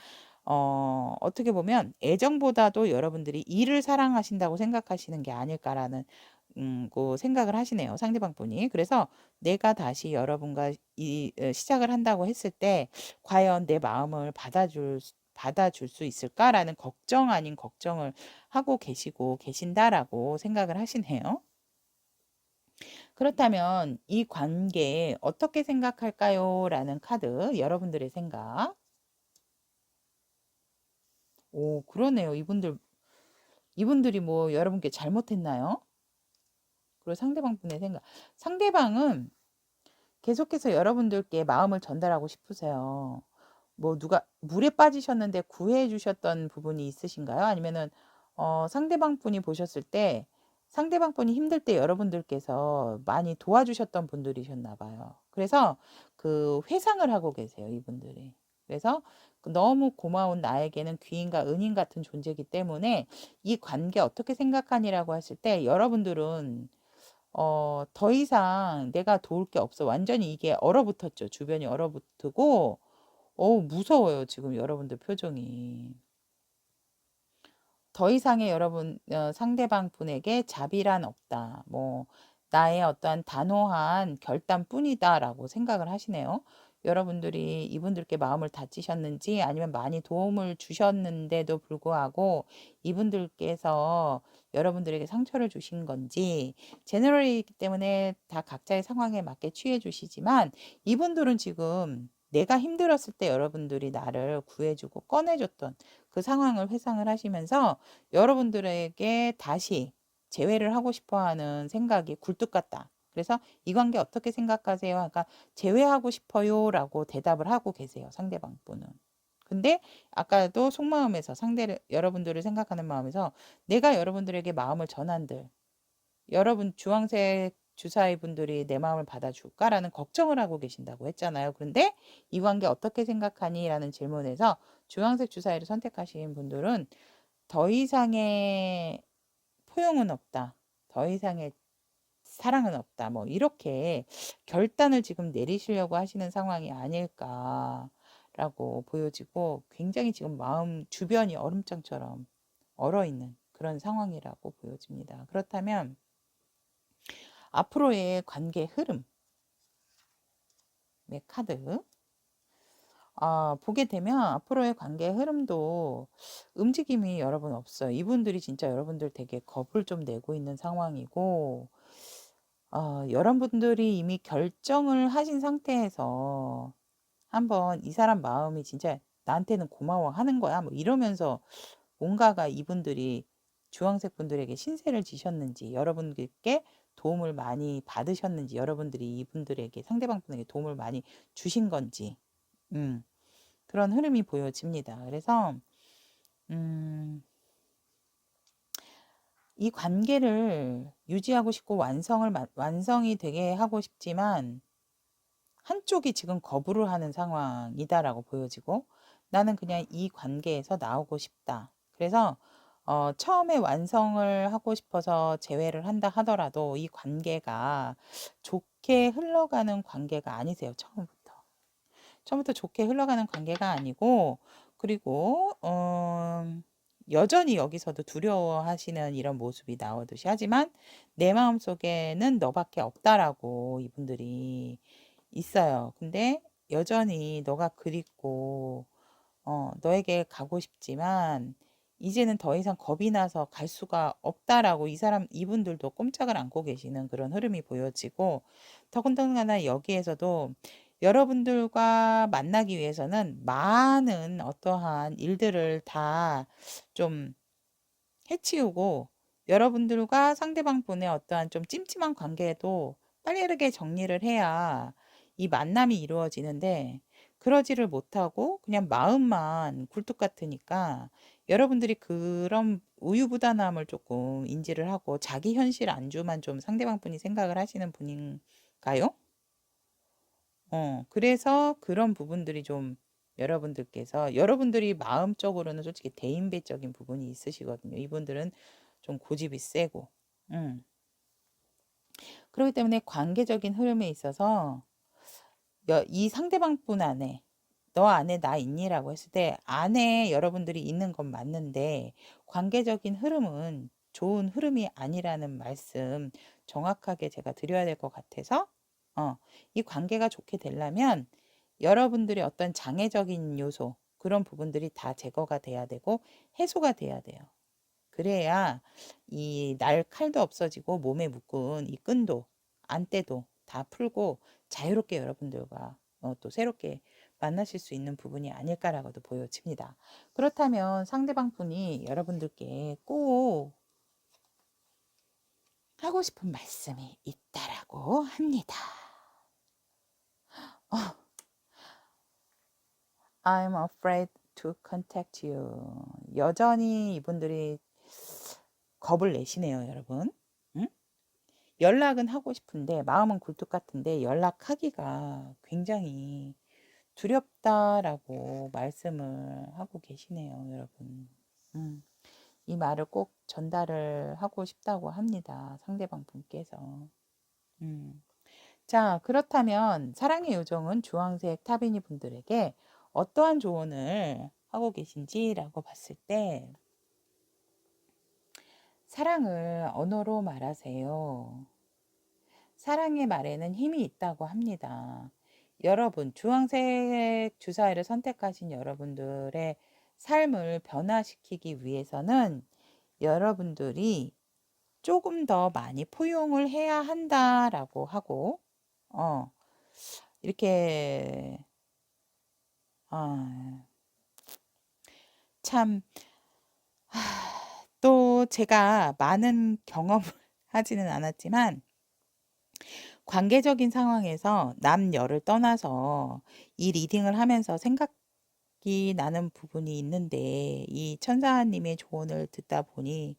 어떻게 보면 애정보다도 여러분들이 일을 사랑하신다고 생각하시는 게 아닐까라는 그 생각을 하시네요, 상대방 분이. 그래서 내가 다시 여러분과 시작을 한다고 했을 때 과연 내 마음을 받아줄 수 있을까라는 걱정 아닌 걱정을 하고 계시고 계신다라고 생각을 하시네요. 그렇다면 이 관계 어떻게 생각할까요? 라는 카드, 여러분들의 생각. 오, 그러네요. 이분들이 뭐 여러분께 잘못했나요? 그리고 상대방 분의 생각. 상대방은 계속해서 여러분들께 마음을 전달하고 싶으세요. 뭐 누가 물에 빠지셨는데 구해 주셨던 부분이 있으신가요? 아니면은 상대방 분이 보셨을 때 상대방 분이 힘들 때 여러분들께서 많이 도와주셨던 분들이셨나 봐요. 그래서 그 회상을 하고 계세요, 이분들이. 그래서 너무 고마운 나에게는 귀인과 은인 같은 존재이기 때문에 이 관계 어떻게 생각하니라고 했을 때 여러분들은 더 이상 내가 도울 게 없어. 완전히 이게 얼어붙었죠. 주변이 얼어붙고 무서워요. 지금 여러분들 표정이. 더 이상의 여러분 상대방 분에게 자비란 없다. 뭐 나의 어떠한 단호한 결단뿐이다라고 생각을 하시네요. 여러분들이 이분들께 마음을 다치셨는지 아니면 많이 도움을 주셨는데도 불구하고 이분들께서 여러분들에게 상처를 주신 건지 제너럴이기 때문에 다 각자의 상황에 맞게 취해 주시지만 이분들은 지금 내가 힘들었을 때 여러분들이 나를 구해주고 꺼내줬던 그 상황을 회상을 하시면서 여러분들에게 다시 재회를 하고 싶어 하는 생각이 굴뚝 같다. 그래서 이 관계 어떻게 생각하세요? 그러니까 재회하고 싶어요 라고 대답을 하고 계세요. 상대방 분은. 근데 아까도 속마음에서 여러분들을 생각하는 마음에서 내가 여러분들에게 마음을 전한들 여러분 주황색 주사위 분들이 내 마음을 받아줄까라는 걱정을 하고 계신다고 했잖아요. 그런데 이 관계 어떻게 생각하니? 라는 질문에서 주황색 주사위를 선택하신 분들은 더 이상의 포용은 없다. 더 이상의 사랑은 없다. 뭐 이렇게 결단을 지금 내리시려고 하시는 상황이 아닐까라고 보여지고 굉장히 지금 마음 주변이 얼음장처럼 얼어있는 그런 상황이라고 보여집니다. 그렇다면 앞으로의 관계 흐름의 카드 보게 되면 앞으로의 관계 흐름도 움직임이 여러분 없어요. 이분들이 진짜 여러분들 되게 겁을 좀 내고 있는 상황이고 여러분들이 이미 결정을 하신 상태에서 한번 이 사람 마음이 진짜 나한테는 고마워하는 거야 뭐 이러면서 뭔가가 이분들이 주황색 분들에게 신세를 지셨는지 여러분들께 도움을 많이 받으셨는지 여러분들이 이분들에게 상대방 분에게 도움을 많이 주신 건지 그런 흐름이 보여집니다. 그래서 이 관계를 유지하고 싶고 완성이 되게 하고 싶지만 한쪽이 지금 거부를 하는 상황이다라고 보여지고 나는 그냥 이 관계에서 나오고 싶다. 그래서 처음에 완성을 하고 싶어서 재회를 한다 하더라도 이 관계가 좋게 흘러가는 관계가 아니세요. 처음부터 좋게 흘러가는 관계가 아니고 그리고 여전히 여기서도 두려워하시는 이런 모습이 나오듯이 하지만 내 마음속에는 너밖에 없다라고 이분들이 있어요. 근데 여전히 너가 그립고 너에게 가고 싶지만 이제는 더 이상 겁이 나서 갈 수가 없다라고 이분들도 꼼짝을 않고 계시는 그런 흐름이 보여지고 더군다나 여기에서도 여러분들과 만나기 위해서는 많은 어떠한 일들을 다 좀 해치우고 여러분들과 상대방 분의 어떠한 좀 찜찜한 관계도 빠르게 정리를 해야 이 만남이 이루어지는데 그러지를 못하고 그냥 마음만 굴뚝 같으니까 여러분들이 그런 우유부단함을 조금 인지를 하고 자기 현실 안주만 좀 상대방 분이 생각을 하시는 분인가요? 그래서 그런 부분들이 좀 여러분들이 마음적으로는 솔직히 대인배적인 부분이 있으시거든요. 이분들은 좀 고집이 세고. 음. 그렇기 때문에 관계적인 흐름에 있어서 이 상대방분 안에 너 안에 나 있니라고 했을 때 안에 여러분들이 있는 건 맞는데 관계적인 흐름은 좋은 흐름이 아니라는 말씀 정확하게 제가 드려야 될 것 같아서 이 관계가 좋게 되려면 여러분들의 어떤 장애적인 요소 그런 부분들이 다 제거가 돼야 되고 해소가 돼야 돼요. 그래야 이 날 칼도 없어지고 몸에 묶은 이 끈도 안대도 다 풀고 자유롭게 여러분들과 또 새롭게 만나실 수 있는 부분이 아닐까라고도 보여집니다. 그렇다면 상대방 분이 여러분들께 꼭 하고 싶은 말씀이 있다라고 합니다. I'm afraid to contact you. 여전히 이분들이 겁을 내시네요, 여러분. 응? 연락은 하고 싶은데 마음은 굴뚝 같은데 연락하기가 굉장히 두렵다라고 말씀을 하고 계시네요, 여러분. 이 말을 꼭 전달을 하고 싶다고 합니다, 상대방 분께서. 자, 그렇다면 사랑의 요정은 주황색 타비니 분들에게 어떠한 조언을 하고 계신지라고 봤을 때 사랑을 언어로 말하세요. 사랑의 말에는 힘이 있다고 합니다. 여러분, 주황색 주사위를 선택하신 여러분들의 삶을 변화시키기 위해서는 여러분들이 조금 더 많이 포용을 해야 한다라고 하고, 이렇게, 참, 또 제가 많은 경험을 하지는 않았지만, 관계적인 상황에서 남, 여를 떠나서 이 리딩을 하면서 생각이 나는 부분이 있는데, 이 천사님의 조언을 듣다 보니,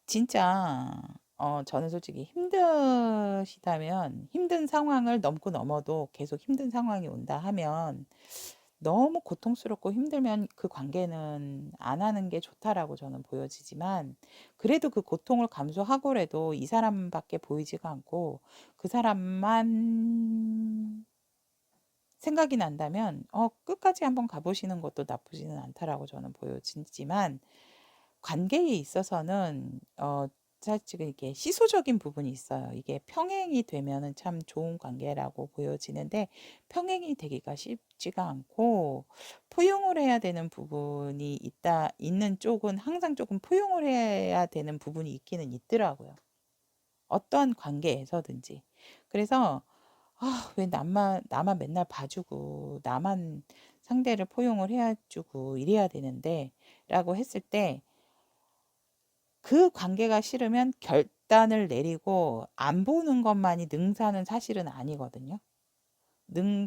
진짜, 저는 솔직히 힘드시다면, 힘든 상황을 넘고 넘어도 계속 힘든 상황이 온다 하면, 너무 고통스럽고 힘들면 그 관계는 안 하는 게 좋다라고 저는 보여지지만 그래도 그 고통을 감수하고라도 이 사람밖에 보이지가 않고 그 사람만 생각이 난다면 끝까지 한번 가보시는 것도 나쁘지는 않다라고 저는 보여지지만 관계에 있어서는 사실 이게 시소적인 부분이 있어요. 이게 평행이 되면은 참 좋은 관계라고 보여지는데 평행이 되기가 쉽지가 않고 포용을 해야 되는 부분이 있는 쪽은 항상 조금 포용을 해야 되는 부분이 있기는 있더라고요. 어떠한 관계에서든지. 그래서 왜 나만 맨날 봐주고 나만 상대를 포용을 해주고 이래야 되는데 라고 했을 때 그 관계가 싫으면 결단을 내리고 안 보는 것만이 능사는 사실은 아니거든요.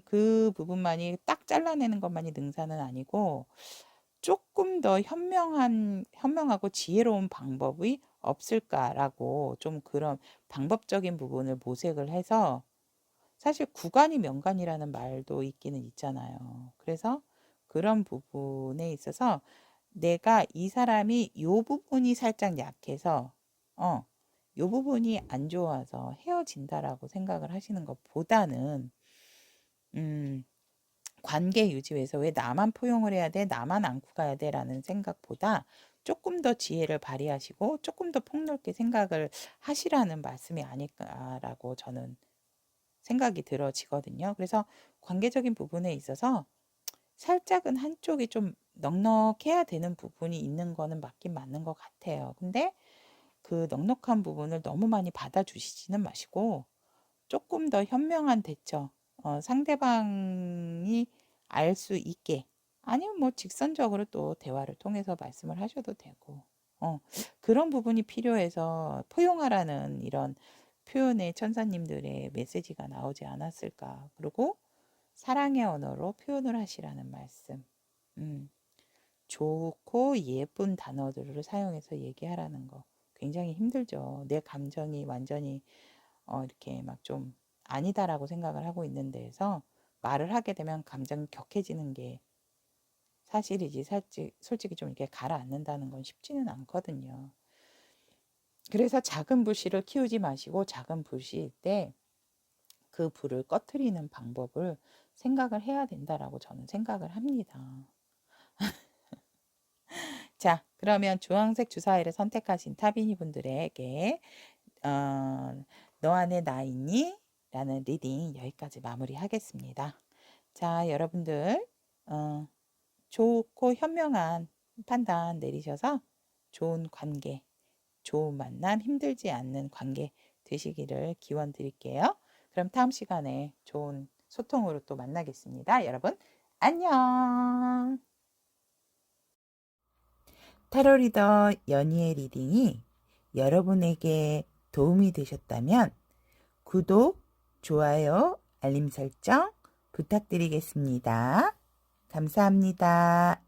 그 부분만이 딱 잘라내는 것만이 능사는 아니고 조금 더 현명하고 지혜로운 방법이 없을까라고 좀 그런 방법적인 부분을 모색을 해서 사실 구간이 명간이라는 말도 있기는 있잖아요. 그래서 그런 부분에 있어서 내가 이 사람이 요 부분이 살짝 약해서 요 부분이 안 좋아서 헤어진다라고 생각을 하시는 것보다는 관계 유지 위해서 왜 나만 포용을 해야 돼? 나만 안고 가야 돼? 라는 생각보다 조금 더 지혜를 발휘하시고 조금 더 폭넓게 생각을 하시라는 말씀이 아닐까라고 저는 생각이 들어지거든요. 그래서 관계적인 부분에 있어서 살짝은 한쪽이 좀 넉넉해야 되는 부분이 있는 거는 맞긴 맞는 것 같아요. 근데 그 넉넉한 부분을 너무 많이 받아주시지는 마시고 조금 더 현명한 대처, 상대방이 알 수 있게 아니면 뭐 직선적으로 또 대화를 통해서 말씀을 하셔도 되고 그런 부분이 필요해서 포용하라는 이런 표현의 천사님들의 메시지가 나오지 않았을까. 그리고 사랑의 언어로 표현을 하시라는 말씀. 좋고 예쁜 단어들을 사용해서 얘기하라는 거. 굉장히 힘들죠. 내 감정이 완전히 이렇게 막 좀 아니다라고 생각을 하고 있는 데에서 말을 하게 되면 감정이 격해지는 게 사실이지 솔직히 좀 이렇게 가라앉는다는 건 쉽지는 않거든요. 그래서 작은 불씨를 키우지 마시고 작은 불씨일 때 그 불을 꺼트리는 방법을 생각을 해야 된다라고 저는 생각을 합니다. 자, 그러면 주황색 주사위를 선택하신 타비니 분들에게 너 안에 나 있니? 라는 리딩 여기까지 마무리하겠습니다. 자, 여러분들 좋고 현명한 판단 내리셔서 좋은 관계, 좋은 만남, 힘들지 않는 관계 되시기를 기원 드릴게요. 그럼 다음 시간에 좋은 소통으로 또 만나겠습니다. 여러분, 안녕! 타로 리더 연희의 리딩이 여러분에게 도움이 되셨다면 구독, 좋아요, 알림 설정 부탁드리겠습니다. 감사합니다.